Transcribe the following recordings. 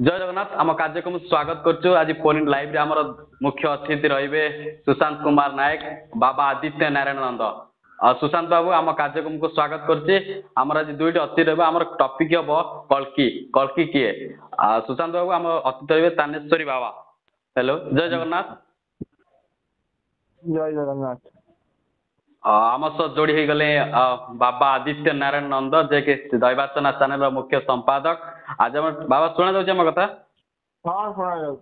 जय जगन्नाथ आम कार्यक्रम स्वागत करुँ आज फोन इन लाइव आम मुख्य अतिथि रे सुशांत कुमार नायक बाबा आदित्य नारायण नंद सुशांत बाबू आम कार्यक्रम को स्वागत करुचे आमर आज दुईट अतिथि रही आम टॉपिक हम कल्कि कल्कि किए सुशांत बाबू आम अतिथि रही तानेश्वरी बाबा। हेलो जय जगन्नाथ। जय जगन्नाथ। आम सह जोड़ी हो गले बाबा आदित्य नारायण नंद जे कि दैवाचना चैनल मुख्य संपादक। आज हम बाबा शुणा जाऊँ कथा। हाँ शुणा जाऊ।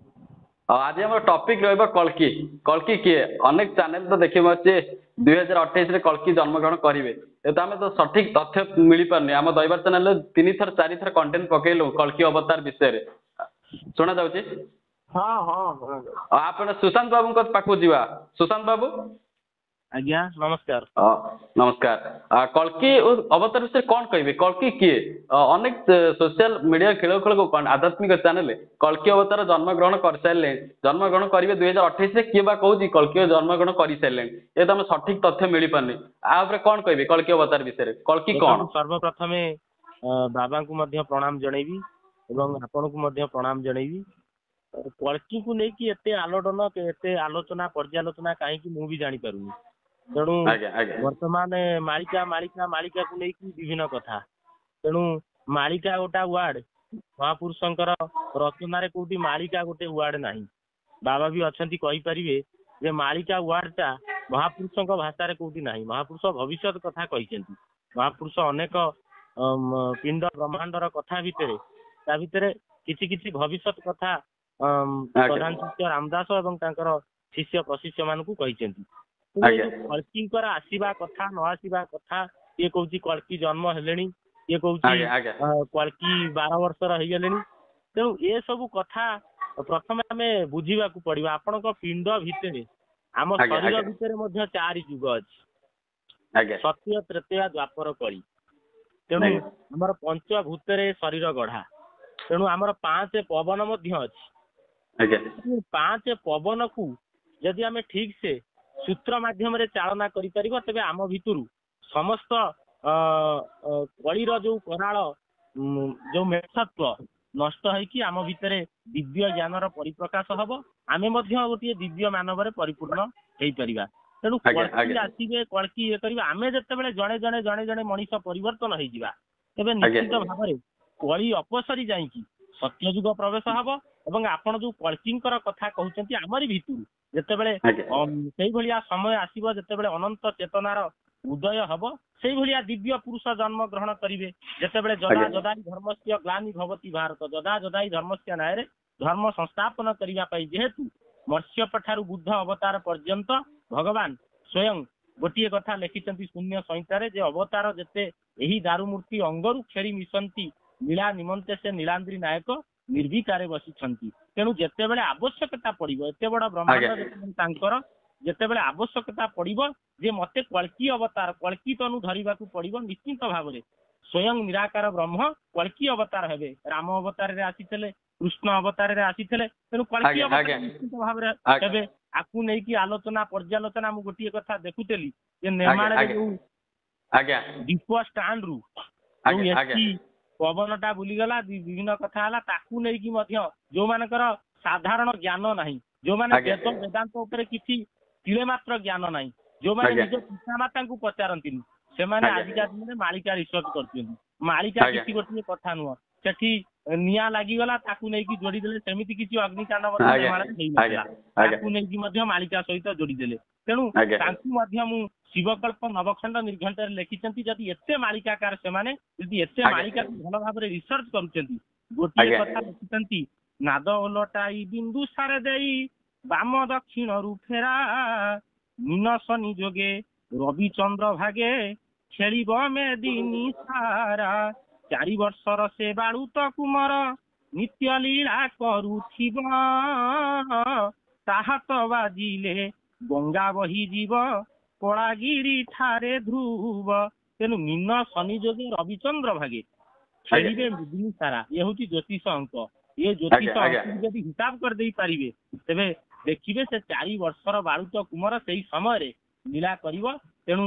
आज हम टॉपिक रही कल्कि कल्कि किए अनेक चैनल तो देखिए 2028 कल्कि जन्मग्रहण करेंगे तो आम तो सठिक तथ्य मिल पारनी आम दैवार चैनल 3 थर 4 थर कंटेंट पकेलु कल्कि अवतार विषय शुणा जाऊँ। हाँ हाँ आप सुशांत बाबू पाखु जावा। सुशांत बाबू आज्ञा नमस्कार। नमस्कार। कल्कि अवतार विषय कौन कहे कल्कि किए अनेक सोशल मीडिया खेल खेल आध्यात्मिक चैनल कल्कि अवतार जन्मग्रहण कर सारे जन्मग्रहण करेंगे 2028 किए कहूँ कल्कि जन्मग्रहण कर सारे ये तो सठिक तथ्य मिल पारनी आप कौन कहे कल्कि अवतार विषय कल्कि कौन। सर्वप्रथमे बाबा को प्रणाम जनईबी एवं आपण को प्रणाम जनईबी। कल्कि को लेकिन एते आलोडन एते आलोचना पर्यालोचना कहीं मु भी जानी पारुनी तेणु वर्तमान मालिका मालिका मालिका को लेकिन विभिन्न कथा तेणु मालिका गोटा वार्ड महापुरुषंकर रचनारे कोटी मालिका गोटे वार्ड नहीं बाबा भी अच्छा कहींपारे जे मालिका वार्डटा महापुरुषों भाषा कोटी नहीं महापुरुष भविष्य कथा कही महापुरुष अनेक पिंड ब्रह्मांडर कथा भितर किछि किछि भविष्य कथा प्रधान शिष्य रामदास एवं शिष्य प्रशिष्य मान कही कल्किंकर आसवा कथा न आसवा कथा ये कौन कल्कि जन्म हेले ये कौन कल्कि 12 वर्षर हो गले तेणु ये सब कथा प्रथम आम बुझा पड़ा आपण पिंड भितर आम शरीर भितर 4 युग अच्छी सत्य त्रेतया द्वापर कली तेणु आमर पंचभूत शरीर गढ़ा तेणु आमर 5 पवन अच्छी 5 पवन को जदि आम ठीक से सूत्र माध्यम चालना करें तेज आम भितर समस्त कलीर जो कराल जो मेषत्व नष्ट होगी आम भितर दिव्य ज्ञानर परिप्रकाश हम आम गोटे दिव्य मानव परिपूर्ण हो पार तेणु कल्कि आसवे कल्कि ये करेंगे आम जिते जड़े जड़े जड़े जड़े मनीष परिवर्तन होगा तेज निश्चित भाव में कली अपसरी जा सत्ययुग प्रवेश हम और आपड़ जो कल्किंकर कथा कहते आमरी भितर जिते बड़े समय आसव जिते बड़े अनंत चेतनार उदय हम से भाया दिव्य पुरुष जन्म ग्रहण करेंगे जिते बड़े जदा जदाई धर्म से ग्लानि भवती भारत जदा जदाई धर्म से न्याय धर्म संस्थापन करने जेहेतु मत्स्यप ठारू बुद्ध अवतार पर्यंत भगवान स्वयं गोटे कथा लिखिं शून्य संहितार जे अवतार जिते यही दारुमूर्ति अंगरू खेली मिशंती लीला निमंते से नीलाद्री नायक निर्विकार बसी तेणु जिते बड़े आवश्यकता पड़ो एत बड़ ब्रह्मांड जिते बड़े आवश्यकता पड़ो जे मते कल्कि अवतार कल्कि तनु धरवा पड़ो निश्चित भाव में स्वयं निराकार ब्रह्म कल्कि अवतार हेबे राम अवतार आसी कृष्ण अवतार आसी तेणु कल्कि अवतार निश्चित भाव में हेबे आपको नहीं आलोचना पर्यालोचना मु गोटे कथा देखुली निर्माण दीप स्टाण्ड रु पवनटा बुलीगला विभिन्न कथा है जो मानकर साधारण ज्ञान नहीं जो मैंने वेद वेदांत उपरे किसी तिले मात्र ज्ञान नहीं जो मैंने निज पिता माता को पचारती से आजिका दिन में मालिका रिसर्च कर मालिका किसी गोटे कथा नुह सेठी निया लागिगला ताकू नहीं जोड़ीदेले सेमिति किसी अग्निकांड नहीं मालिका सहित जोड़ीदेले तेणु तांकु शिवकल्प नवखंड निर्घंट लिखिं जदि एते मालिकाकार से एते मालिका भल भाव रिसर्च करुँच गोटे कथा लिखिं नाद ओलटाई बिंदु सारे देई बाम दक्षिण रु फेरा मीन शनि जोगे रविचंद्र भागे खेल मेदिनी सारा 4 वर्षर से बाड़ूत कुमार नित्य लीला करुथिब ताहा तो बाजिले गंगा बही जीव कलागिरी ठारे ध्रुव तेणु मीन शनि जोगे रविचंद्र भागे खेलिबे मेदिनी सारा ये हूँ ज्योतिष अंक ये ज्योतिष अंक जब हिसाब कर दे पारे तेरे देखिए से 4 वर्षर बाड़ूत कुमार से समय लीला कर तेणु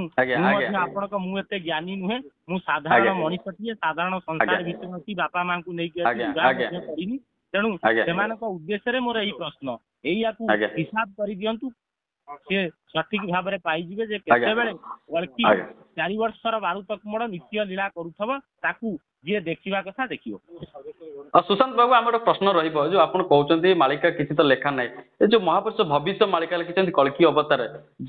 आपण मुझे ज्ञानी नुहे मु साधारण मनीषटीए साधारण संसार भितर अच्छी बापा माँ को नहीं करनी ତେଣୁ ଆଜ୍ଞା ସେମାନଙ୍କ ଉଦ୍ଦେଶ୍ୟରେ ମୋର ଏଇ ପ୍ରଶ୍ନ ଏଇଆକୁ ଆଜ୍ଞା ହିସାବ କରିଦିଅନ୍ତୁ ସେ ସଠିକ ଭାବରେ ପାଇଯିବେ ଯେ ଆଜ୍ଞା କେତେବେଳେ କଳ୍କି ଆଜ୍ଞା 4 ବର୍ଷର ବାଳୁତକୁମଳ ନିତ୍ୟ ଲୀଳା କରୁଥିବ ତାକୁ ଯିଏ ଦେଖିବା କଥା ଦେଖିବ। ସୁଶାନ୍ତ ବାବୁ ଆମର ଗୋଟେ ପ୍ରଶ୍ନ ରହିବ ଯୋଉ ଆପଣ କହୁଛନ୍ତି ମାଳିକା କିଛି ତ ଲେଖା ନାହିଁ ଏ ଯୋଉ ମହାପୁରୁଷ ଭବିଷ୍ୟ ମାଳିକା ଲେଖିଛନ୍ତି କଳ୍କି ଅବତାର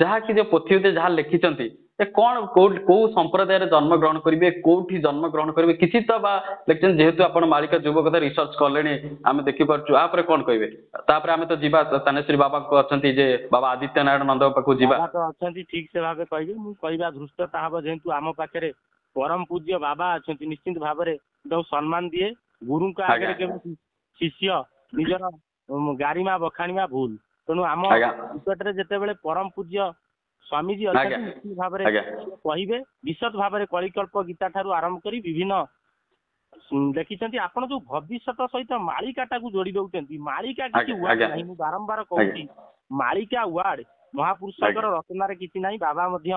ଯାହାକି ଯୋଉ ପୋଥି ଯାହା ଲେଖିଛନ୍ତି ଏ କଣ କୋଉ ସମ୍ପ୍ରଦାୟରେ ଜନ୍ମ ଗ୍ରହଣ କରିବେ କୋଉଠି ଜନ୍ମ ଗ୍ରହଣ କରିବେ କିଛି ତ ବା ଲେଖିଛନ୍ତି ଯେହେତୁ ଆପଣ ମାଳିକା ଯୁଗ କଥା ରିସର୍ଚ୍ଚ କଲେଣି ଆମେ ଦେଖିପାରୁଛୁ ଆପରେ କଣ କହିବେ ତାପରେ ଆମେ ତ ଯିବା ତାନେଶ୍ରୀ ବାବାଙ୍କ ଅଛନ୍ତି ଯେ ବାବା ଆଦିତ୍ୟ ନାରାୟଣ ନନ୍ଦଙ୍କ ପାଖକୁ ଯିବା। ବାବା ତ ଅଛନ୍ତି ଠିକ ସେ ଭାବେ କହିବେ ମୁଁ କହିବା ଧୃଷ୍ଟତା ହବ ଯେହେତୁ ଆମ ପାଖରେ ପରମ ପୂଜ୍ୟ ବାବା ଅଛନ୍ତି ନିଶ୍ଚିତ ଭାବରେ ତାଙ୍କୁ ସମ୍ମାନ ଦିଏ ଗୁରୁଙ୍କ ଆଗରେ କେବେ ଶିଷ୍ୟ ନିଜର ଗାରିମା ବଖାଣିବା ଭୁଲ ତେଣୁ ଆମ ନିକଟରେ ଯେତେବେଳେ ପରମ ପୂଜ୍ୟ ସ୍ୱାମୀଜୀ ଅଛନ୍ତି ନିଶ୍ଚିତ ଭାବରେ କହିବେ ବିଶଦ ଭାବରେ କଳିକଳ୍ପ ଗୀତା ଠାରୁ ଆରମ୍ଭ କରି ବିଭିନ୍ନ ଦେଖିଛନ୍ତି ଆପଣ ଯୋଉ ଭବିଷ୍ୟତ ସହିତ ମାଳିକାଟାକୁ ଯୋଡି ଦଉଛନ୍ତି ମାଳିକା କିଛି ୱାର୍ଡ ନାହିଁ ମୁଁ ବାରମ୍ବାର କହୁଛି ମାଳିକା ୱାର୍ଡ ମହାପୁରୁଷଙ୍କର ରଚନାରେ କିଛି ନାହିଁ ବାବା ମଧ୍ୟ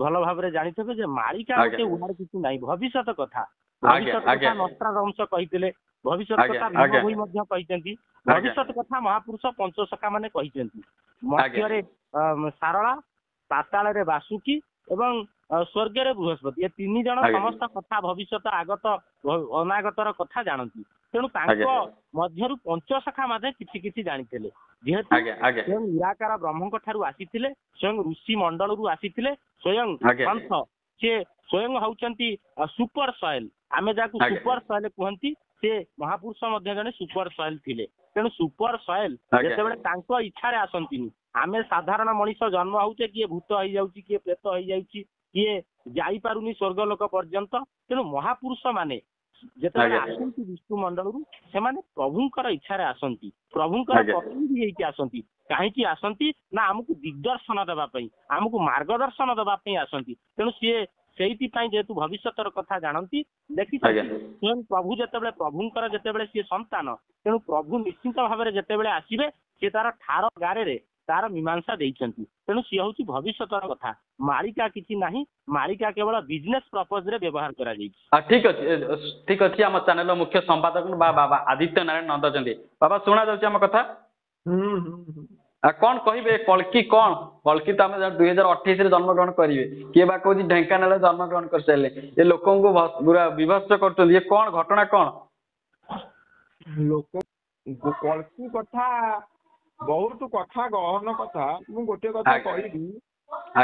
ଭଲ ଭାବରେ ଜାଣିଥିବେ ଯେ ମାଳିକା ଗୋଟେ ୱାର୍ଡ କିଛି ନାହିଁ ଭବିଷ୍ୟତ କଥା ଭବିଷ୍ୟତ କଥା ନଷ୍ଟ୍ରାଡମସ କହିଥିଲେ ଭବିଷ୍ୟତ କଥା ଭୀମ ଭୋଇ ମଧ୍ୟ କହିଛନ୍ତି ଭବିଷ୍ୟତ କଥା ମହାପୁରୁଷ ପଞ୍ଚସଖା ମାନେ କହିଛନ୍ତି ମର୍ତ୍ତ୍ୟରେ ସାରଳା ପାତାଳରେ ବାସୁକି ଏବଂ ସ୍ୱର୍ଗରେ ବୃହସ୍ପତି ଏ 3 ଜଣ ସମସ୍ତ କଥା ଭବିଷ୍ୟତ ଆଗତ ଅନାଗତର କଥା ଜାଣନ୍ତି ତେଣୁ ତାଙ୍କ ମଧ୍ୟରୁ ପଞ୍ଚସଖା ମଧ୍ୟ କିଛି କିଛି ଜାଣିଥିଲେ ଯେହେତୁ ସ୍ୱୟଂ ନିରାକାର ବ୍ରହ୍ମଙ୍କ ଠାରୁ ଆସିଥିଲେ ସ୍ୱୟଂ ଋଷି ମଣ୍ଡଳରୁ ଆସିଥିଲେ ସ୍ୱୟଂ ସନ୍ଥ ସେ ସ୍ୱୟଂ ହଉଛନ୍ତି ସୁପର ସଏଲ ଆମେ ଯାହାକୁ ସୁପର ସଏଲ କୁହନ୍ତି ସେ ମହାପୁରୁଷ ମଧ୍ୟ ଜଣେ ସୁପର ସଏଲ ଥିଲେ ତେଣୁ ସୁପର ସଏଲ ଯେତେବେଳେ ତାଙ୍କ ଇଚ୍ଛାରେ ଆସନ୍ତିନି ଆମେ ସାଧାରଣ ମଣିଷ ଜନ୍ମ ହଉଛେ କିଏ ଭୂତ ହେଇଯାଉଛି କିଏ ପ୍ରେତ ହେଇଯାଉଛି କିଏ ଯାଇପାରୁନି ସ୍ୱର୍ଗ ଲୋକ ପର୍ଯ୍ୟନ୍ତ ତେଣୁ ମହାପୁରୁଷ ମାନେ ଯେତେବେଳେ ଆସନ୍ତି ବିଷ୍ଣୁ ମଣ୍ଡଳରୁ ସେମାନେ ପ୍ରଭୁଙ୍କର ଇଚ୍ଛାରେ ଆସନ୍ତି ପ୍ରଭୁଙ୍କର ପ୍ରତିନିଧି ହେଇକି ଆସନ୍ତି କାହିଁକି ଆସନ୍ତି ନା ଆମକୁ ଦିଗ୍ଦର୍ଶନ ଦେବା ପାଇଁ ଆମକୁ ମାର୍ଗଦର୍ଶନ ଦେବା ପାଇଁ ଆସନ୍ତି ତେଣୁ ସିଏ ସେଇଥିପାଇଁ ଯେହେତୁ ଭବିଷ୍ୟତର କଥା ଜାଣନ୍ତି ଦେଖିଛନ୍ତି ସ୍ୱୟଂ ପ୍ରଭୁ ଯେତେବେଳେ ପ୍ରଭୁଙ୍କର ଯେତେବେଳେ ସିଏ ସନ୍ତାନ ତେଣୁ ପ୍ରଭୁ ନିଶ୍ଚିତ ଭାବରେ ଯେତେବେଳେ ଆସିବେ ସିଏ ତାର ଠାର ଗାରରେ ତାର ମୀମାଂସା ଦେଇଛନ୍ତି ତେଣୁ ସିଏ ହଉଛି ଭବିଷ୍ୟତର କଥା ମାଳିକା କିଛି ନାହିଁ ମାଳିକା କେବଳ ବିଜନେସ ପ୍ରପୋଜରେ ବ୍ୟବହାର କରାଯାଇଛି। ଠିକ ଅଛି ଆମ ଚ୍ୟାନେଲର ମୁଖ୍ୟ ସମ୍ପାଦକ ବାବା ଆଦିତ୍ୟ ନାରାୟଣ ନନ୍ଦ ଅଛନ୍ତି ବାବା ଶୁଣା ଯାଉଛି ଆମ କଥା କଣ କହିବେ କଳ୍କି କଣ କଳ୍କି ତ ଆମେ 2028ରେ ଜନ୍ମଗ୍ରହଣ କରିବେ କିଏ ବା କହୁଛି ଢେଙ୍କାନାଳରେ ଜନ୍ମଗ୍ରହଣ କରିସାରିଲେ ଏ ଲୋକଙ୍କୁ ପୁରା ବିଭତ୍ସ କରୁଛନ୍ତି ଏ କଣ ଘଟଣା କଣ ଲୋକ କଳ୍କି କଥା ବହୁତ କଥା ଗହନ କଥା ମୁଁ ଗୋଟେ କଥା କହିବି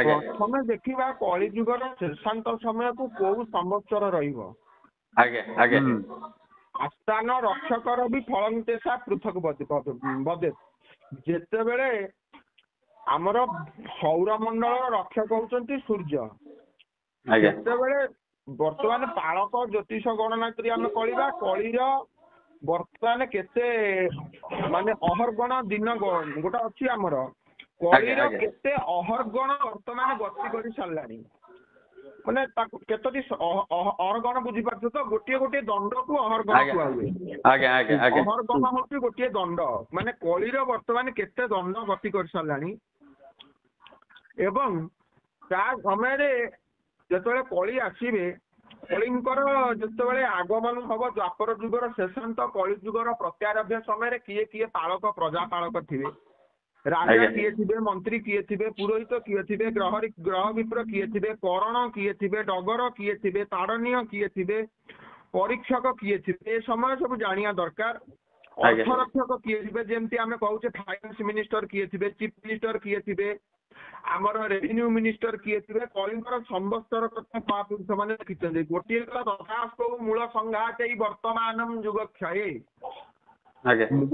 ପ୍ରଥମେ ଦେଖିବା କଳି ଯୁଗର ଶେଷାନ୍ତ ସମୟକୁ କୋଉ ସମ୍ବତ୍ସର ରହିବ ଆସ୍ଥାନ ରକ୍ଷକର ବି ଫଳନ୍ତେଷା ପୃଥକ ବଦେ ଯେତେବେଳେ ଆମର ସୌରମଣ୍ଡଳର ରକ୍ଷକ ହଉଛନ୍ତି ସୂର୍ଯ୍ୟ ଯେତେବେଳେ ବର୍ତ୍ତମାନ ପାଳକ ଜ୍ୟୋତିଷ ଗଣନା କରି ଆମେ କହିବା କଳିର ବର୍ତ୍ତମାନ କେତେ ମାନେ ଅହର୍ଗଣ ଦିନ ଗୋଟେ ଅଛି ଆମର କଳିର କେତେ ଅହର୍ଗଣ ବର୍ତ୍ତମାନ ଗତି କରି ସାରିଲାଣି ମାନେ ତାକୁ କେତୋଟି ଅହର୍ଗଣ ବୁଝିପାରୁଛ ତ ଗୋଟିଏ ଗୋଟିଏ ଦଣ୍ଡକୁ ଅହର୍ଗଣ କୁହାହୁଏ ଅହର୍ଗଣ ହଉଛି ଗୋଟିଏ ଦଣ୍ଡ ମାନେ କଳିର ବର୍ତ୍ତମାନ କେତେ ଦଣ୍ଡ ଗତି କରି ସାରିଲାଣି ଏବଂ ତା ସମୟରେ ଯେତେବେଳେ କଳି ଆସିବେ କଳିଙ୍କର ଯେତେବେଳେ ଆଗମନ ହବ ଦ୍ୱାପର ଯୁଗର ଶେଷାନ୍ତ କଳି ଯୁଗର ପ୍ରତ୍ୟାରଭ୍ୟ ସମୟରେ କିଏ କିଏ ପାଳକ ପ୍ରଜା ପାଳକ ଥିବେ ରାଜା କିଏ ଥିବେ ମନ୍ତ୍ରୀ କିଏ ଥିବେ ପୁରୋହିତ କିଏ ଥିବେ ଗ୍ରହ ବିପ୍ର କିଏ ଥିବେ କରଣ କିଏ ଥିବେ ଡଗର କିଏ ଥିବେ ତାଡ଼ନୀୟ କିଏ ଥିବେ ପରୀକ୍ଷକ କିଏ ଥିବେ ଏ ସମୟ ସବୁ ଜାଣିବା ଦରକାର ଅର୍ଥରକ୍ଷକ କିଏ ଥିବେ ଯେମିତି ଆମେ କହୁଛେ ଫାଇନାନ୍ସ ମିନିଷ୍ଟର କିଏ ଥିବେ ଚିଫ ମିନିଷ୍ଟର କିଏ ଥିବେ ଆମର ରେଭିନ୍ୟୁ ମିନିଷ୍ଟର କିଏ ଥିବେ କଳିଙ୍କର ସମସ୍ତର କଥା ମହାପୁରୁଷ ମାନେ ଲେଖିଛନ୍ତି ଗୋଟିଏ ତଥାସ୍ତୁ ମୂଳ ସଂଘାତ ଏଇ ବର୍ତ୍ତମାନ ଯୁଗ କ୍ଷୟେ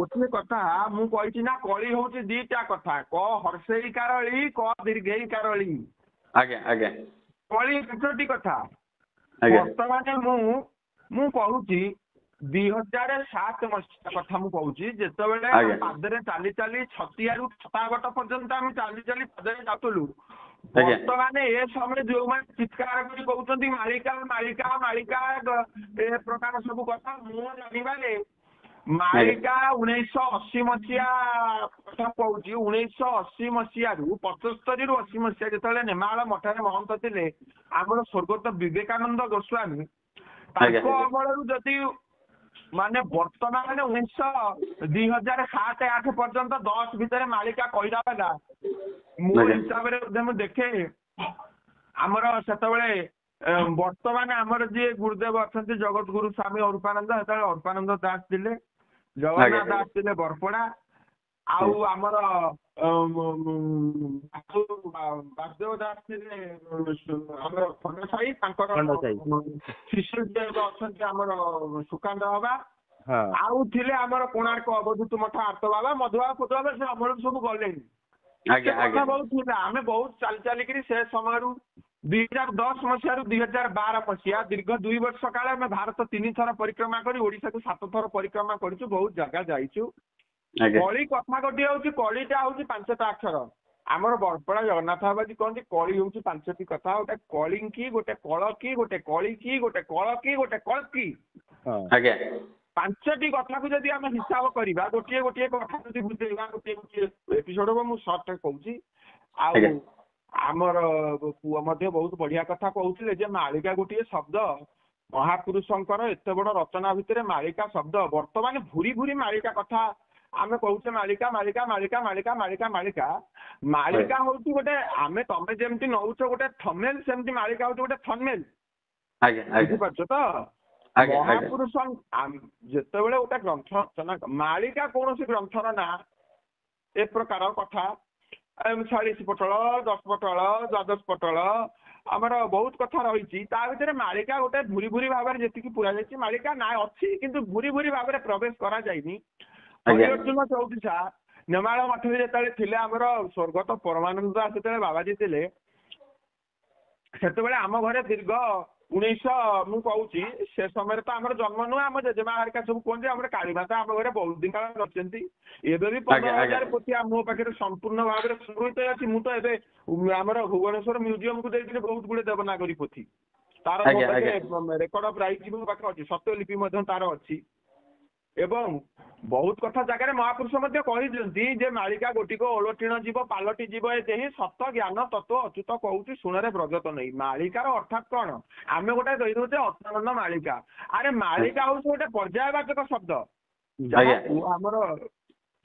ଗୋଟିଏ କଥା ମୁଁ କହିଛି ନା କଳି ହଉଛି ଦିଟା କଥା କ ହର୍ଷେଇ କାରଳୀ କ ଦୀର୍ଘେଇ କାରଳୀ କଳି ଦୁଇଟି କଥା ବର୍ତ୍ତମାନ ମୁଁ କହୁଛି 2007 ମସିହା କଥା ମୁଁ କହୁଛି ଯେତେବେଳେ ପାଦରେ ଚାଲି ଚାଲି ଛତିଆରୁ ଛତାବଟ ପର୍ଯ୍ୟନ୍ତ ଆମେ ଚାଲି ଚାଲି ପାଦରେ ଯାଉଥିଲୁ ବର୍ତ୍ତମାନ ଏ ସମୟରେ ଯୋଉମାନେ ଚିତ୍କାର କରି କହୁଛନ୍ତି ମାଳିକା ମାଳିକା ମାଳିକା ଏ ପ୍ରକାର ସବୁ କଥା ମୁଁ ଜାଣିବାରେ ମାଳିକା 1980 ମସିହା କଥା କହୁଛି 1980 ମସିହାରୁ 75ରୁ 80 ମସିହା ଯେତେବେଳେ ନେମାଳ ମଠରେ ମହନ୍ତ ଥିଲେ ଆମର ସ୍ୱର୍ଗତ ବିବେକାନନ୍ଦ ଗୋସ୍ୱାମୀ ତାଙ୍କ ଅମଳରୁ ଯଦି ମାନେ ବର୍ତ୍ତମାନ 2007-2008 ପର୍ଯ୍ୟନ୍ତ 10 ଭିତରେ ମାଳିକା କହିଲା ବାଲା ମୋ ହିସାବରେ ମୁଁ ଦେଖେ ଆମର ସେତେବେଳେ ବର୍ତ୍ତମାନ ଆମର ଯିଏ ଗୁରୁଦେବ ଅଛନ୍ତି ଜଗତଗୁରୁ ସ୍ୱାମୀ ଅରୁପାନନ୍ଦ, ସେତେବେଳେ ଅରୁପାନନ୍ଦ ଦାସ ଥିଲେ, ଜଗନ୍ନାଥ ଦାସ ଥିଲେ ବରପଡା, ଆଉ ଆମର ବାସୁଦେବ ଦାସ ଥିଲେ ଆମର ଖଣ୍ଡସାହି, ତାଙ୍କର ଶିଶୁ ଅଛନ୍ତି ଆମର ସୁକାନ୍ତ ବାବା, ଆଉ ଥିଲେ ଆମର କୋଣାର୍କ ଅବଧୂତ ମଠ ଆର୍ତ ବାବା, ମଧୁବାବା ଫଧୁବାବା, ସେ ଆମର ସବୁ ଗଲେଣି। କଥା ବହୁତ ଥିଲା, ଆମେ ବହୁତ ଚାଲି ଚାଲିକିରି ସେ ସମୟରୁ 2010 ମସିହାରୁ 2012 ମସିହା ଦୀର୍ଘ 2 ବର୍ଷ କାଳ ଆମେ ଭାରତ 3 ଥର ପରିକ୍ରମା କରି ଓଡିଶାକୁ 7 ଥର ପରିକ୍ରମା କରିଛୁ, ବହୁତ ଜାଗା ଯାଇଛୁ। କଳି କଥା ଗୋଟିଏ ହଉଛି, କଳିଟା ହଉଛି 5ଟା ଅକ୍ଷର। ଆମର ବରପଡା ଜଗନ୍ନାଥ ବାବାଜୀ କହନ୍ତି କଳି ହଉଛି 5ଟି କଥା, ଗୋଟେ କଳିଙ୍କି, ଗୋଟେ କଳକି, ଗୋଟେ କଳିକି, ଗୋଟେ କଳକି, ଗୋଟେ କଳକି। 5ଟି କଥାକୁ ଯଦି ଆମେ ହିସାବ କରିବା, ଗୋଟିଏ ଗୋଟିଏ କଥା ଯଦି ବୁଝେଇବା, ଗୋଟିଏ ଗୋଟିଏ ଏପିସୋଡ ମୁଁ ସର୍ଟରେ କହୁଛି। ଆଉ ଆମର ପୁଅ ମଧ୍ୟ ବହୁତ ବଢିଆ କଥା କହୁଥିଲେ ଯେ ମାଳିକା ଗୋଟିଏ ଶବ୍ଦ, ମହାପୁରୁଷଙ୍କର ଏତେ ବଡ ରଚନା ଭିତରେ ମାଳିକା ଶବ୍ଦ। ବର୍ତ୍ତମାନ ଭୁରି ଭୁରି ମାଳିକା କଥା ଆମେ କହୁଛେ, ମାଳିକା ମାଳିକା ମାଳିକା ମାଳିକା ମାଳିକା ମାଳିକା ମାଳିକା ହଉଛି ଗୋଟେ, ଆମେ ତମେ ଯେମିତି ନଉଛ ଗୋଟେ ଥମେଲ, ସେମିତି ମାଳିକା ହଉଛି ଗୋଟେ ଥମେଲ। ବୁଝିପାରୁଛ ତ? ମହାପୁରୁଷ ଯେତେବେଳେ ଗୋଟେ ଗ୍ରନ୍ଥ ରଚନା, ମାଳିକା କୌଣସି ଗ୍ରନ୍ଥର ନାଁ ଏ ପ୍ରକାର କଥା 40 ପଟଳ, 10 ପଟଳ, 12 ପଟଳ, ଆମର ବହୁତ କଥା ରହିଛି। ତା ଭିତରେ ମାଳିକା ଗୋଟେ ଭୁରି ଭୁରି ଭାବରେ ଯେତିକି ପୁରା ଯାଇଛି, ମାଳିକା ନାଁ ଅଛି କିନ୍ତୁ ଭୁରି ଭୁରି ଭାବରେ ପ୍ରବେଶ କରାଯାଇନି। ହରିଅର୍ଜୁନ ଚୌତିସା ନେମାଳ ମଠରେ ଯେତେବେଳେ ଥିଲେ, ଆମର ସ୍ୱର୍ଗତ ପରମାନନ୍ଦ ଦାସ ଯେତେବେଳେ ବାବାଜୀ ଥିଲେ, ସେତେବେଳେ ଆମ ଘରେ ଦୀର୍ଘ 1900 ମୁଁ କହୁଛି, ସେ ସମୟରେ ତ ଆମର ଜନ୍ମ ନୁହେଁ, ଆମ ଜେଜେମା ହେରିକା ସବୁ କୁହନ୍ତି ଆମର କାଳୀମାତା ଆମ ଘରେ ବହୁତ ଦିନ କାଳ ରଖିଛନ୍ତି। ଏବେ ବି 15,000 ପୋଥି ମୋ ପାଖରେ ସମ୍ପୂର୍ଣ୍ଣ ଭାବରେ ସଂଗୃହୀତ ଅଛି। ମୁଁ ତ ଏବେ ଆମର ଭୁବନେଶ୍ୱର ମ୍ୟୁଜିୟମକୁ ଦେଇଥିଲି ବହୁତ ଗୁଡେ ଦେବନାଗରୀ ପୋଥି, ତାର ମୋ ପାଖରେ ରେକର୍ଡ ଅଫ୍ ରାଇଟ୍ ମୋ ପାଖରେ ଅଛି, ସତ୍ୟଲିପି ମଧ୍ୟ ତାର ଅଛି। ଏବଂ ବହୁତ କଥା ଜାଗାରେ ମହାପୁରୁଷ ମଧ୍ୟ କହିଛନ୍ତି ଯେ ମାଳିକା ଗୋଟିକ ଓଲଟିଣ ଯିବ ପାଲଟି ଯିବ ଏ ଦେହି, ସତ ଜ୍ଞାନ ତତ୍ତ୍ୱ ଅଚ୍ୟୁତ କହୁଛି ଶୁଣରେ ବ୍ରଜତ ନେଇ। ମାଳିକାର ଅର୍ଥାତ୍ କଣ? ଆମେ ଗୋଟେ ଦେଇଦଉଛେ ଅତ୍ୟାନନ୍ଦ ମାଳିକା। ଆରେ ମାଳିକା ହଉଛି ଗୋଟେ ପର୍ଯ୍ୟାୟବାଚକ ଶବ୍ଦ। ଆମର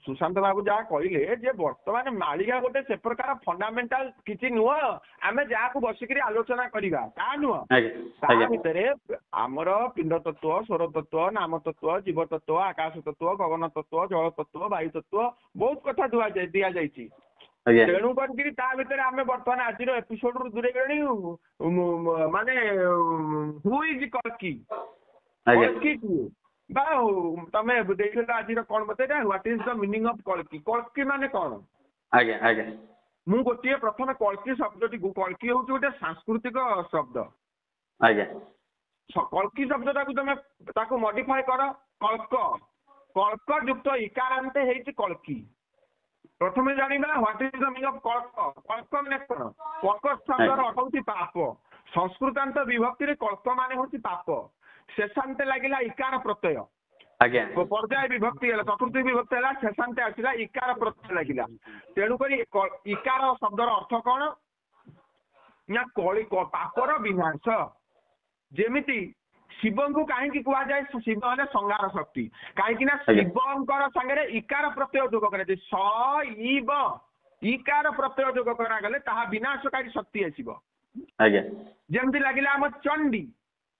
ସୁଶାନ୍ତ ବାବୁ ଯାହା କହିଲେ ଯେ ବର୍ତ୍ତମାନ ମାଳିକା ଗୋଟେ ସେ ପ୍ରକାର ଫଣ୍ଡାମେଣ୍ଟାଲ କିଛି ନୁହଁ, ଆମେ ଯାହାକୁ ବସିକିରି ଆଲୋଚନା କରିବା ତା ନୁହଁ। ତା ଭିତରେ ଆମର ପିଣ୍ଡ ତତ୍ତ୍ୱ, ସ୍ୱର ତତ୍ତ୍ୱ, ନାମ ତତ୍ତ୍ୱ, ଜୀବ ତତ୍ତ୍ୱ, ଆକାଶ ତତ୍ତ୍ୱ, ଗଗନ ତତ୍ତ୍ୱ, ଜଳ ତତ୍ତ୍ୱ, ବାୟୁ ତତ୍ତ୍ୱ, ବହୁତ କଥା ଦିଆଯାଇଛି। ତେଣୁ କରିକିରି ତା ଭିତରେ ଆମେ ବର୍ତ୍ତମାନ ଆଜିର ଏପିସୋଡରୁ ଦୂରେଇ ଗଲେଣି। ମାନେ ହୁ ଇଜ କଳ୍କି, କଳ୍କି କିଏ ବା ତମେ ଦେଖିଲ ଆଜିର କଣ ମତେ what is the meaning of କଳ୍କି, କଳ୍କି ମାନେ କଣ? ମୁଁ ଗୋଟିଏ ପ୍ରଥମେ କଳ୍କି ଶବ୍ଦଟିକୁ, କଳ୍କି ହଉଛି ଗୋଟେ ସାଂସ୍କୃତିକ ଶବ୍ଦ। କଳ୍କି ଶବ୍ଦଟାକୁ ତମେ ତାକୁ ମଡିଫାଏ କର, କଳ୍କ, କଳ୍କ ଯୁକ୍ତ ଇକାରାନ୍ତେ ହେଇଛି କଳ୍କି। ପ୍ରଥମେ ଜାଣିବା what is the meaning of କଳ୍କ। କଳ୍କ ମାନେ କଣ? କଳ୍କ ଶବ୍ଦର ଅର୍ଥ ହଉଛି ପାପ। ସଂସ୍କୃତାନ୍ତ ବିଭକ୍ତିରେ କଳ୍କ ମାନେ ହଉଛି ପାପ। ଶେଷାନ୍ତେ ଲାଗିଲା ଇକାର ପ୍ରତ୍ୟୟ, ପର୍ଯ୍ୟାୟ ବିଭକ୍ତି ହେଲା, ଚତୁର୍ଥୀ ବିଭକ୍ତି ହେଲା, ଶେଷାନ୍ତେ ଆସିଲା ଇକାର ପ୍ରତ୍ୟୟ ଲାଗିଲା। ତେଣୁକରି ଇକାର ଶବ୍ଦର ଅର୍ଥ କଣ ନା କଳି, ପାପର ବିନାଶ। ଯେମିତି ଶିବଙ୍କୁ କାହିଁକି କୁହାଯାଏ ଶିବ ହେଲେ ସଂହାର ଶକ୍ତି? କାହିଁକି ନା ଶିବଙ୍କର ସାଙ୍ଗରେ ଇକାର ପ୍ରତ୍ୟୟ ଯୋଗ କରାଯାଏ। ସ ଇବ ଇକାର ପ୍ରତ୍ୟୟ ଯୋଗ କରାଗଲେ ତାହା ବିନାଶକାରୀ ଶକ୍ତି ଆସିବ। ଯେମିତି ଲାଗିଲା ଆମ ଚଣ୍ଡୀ,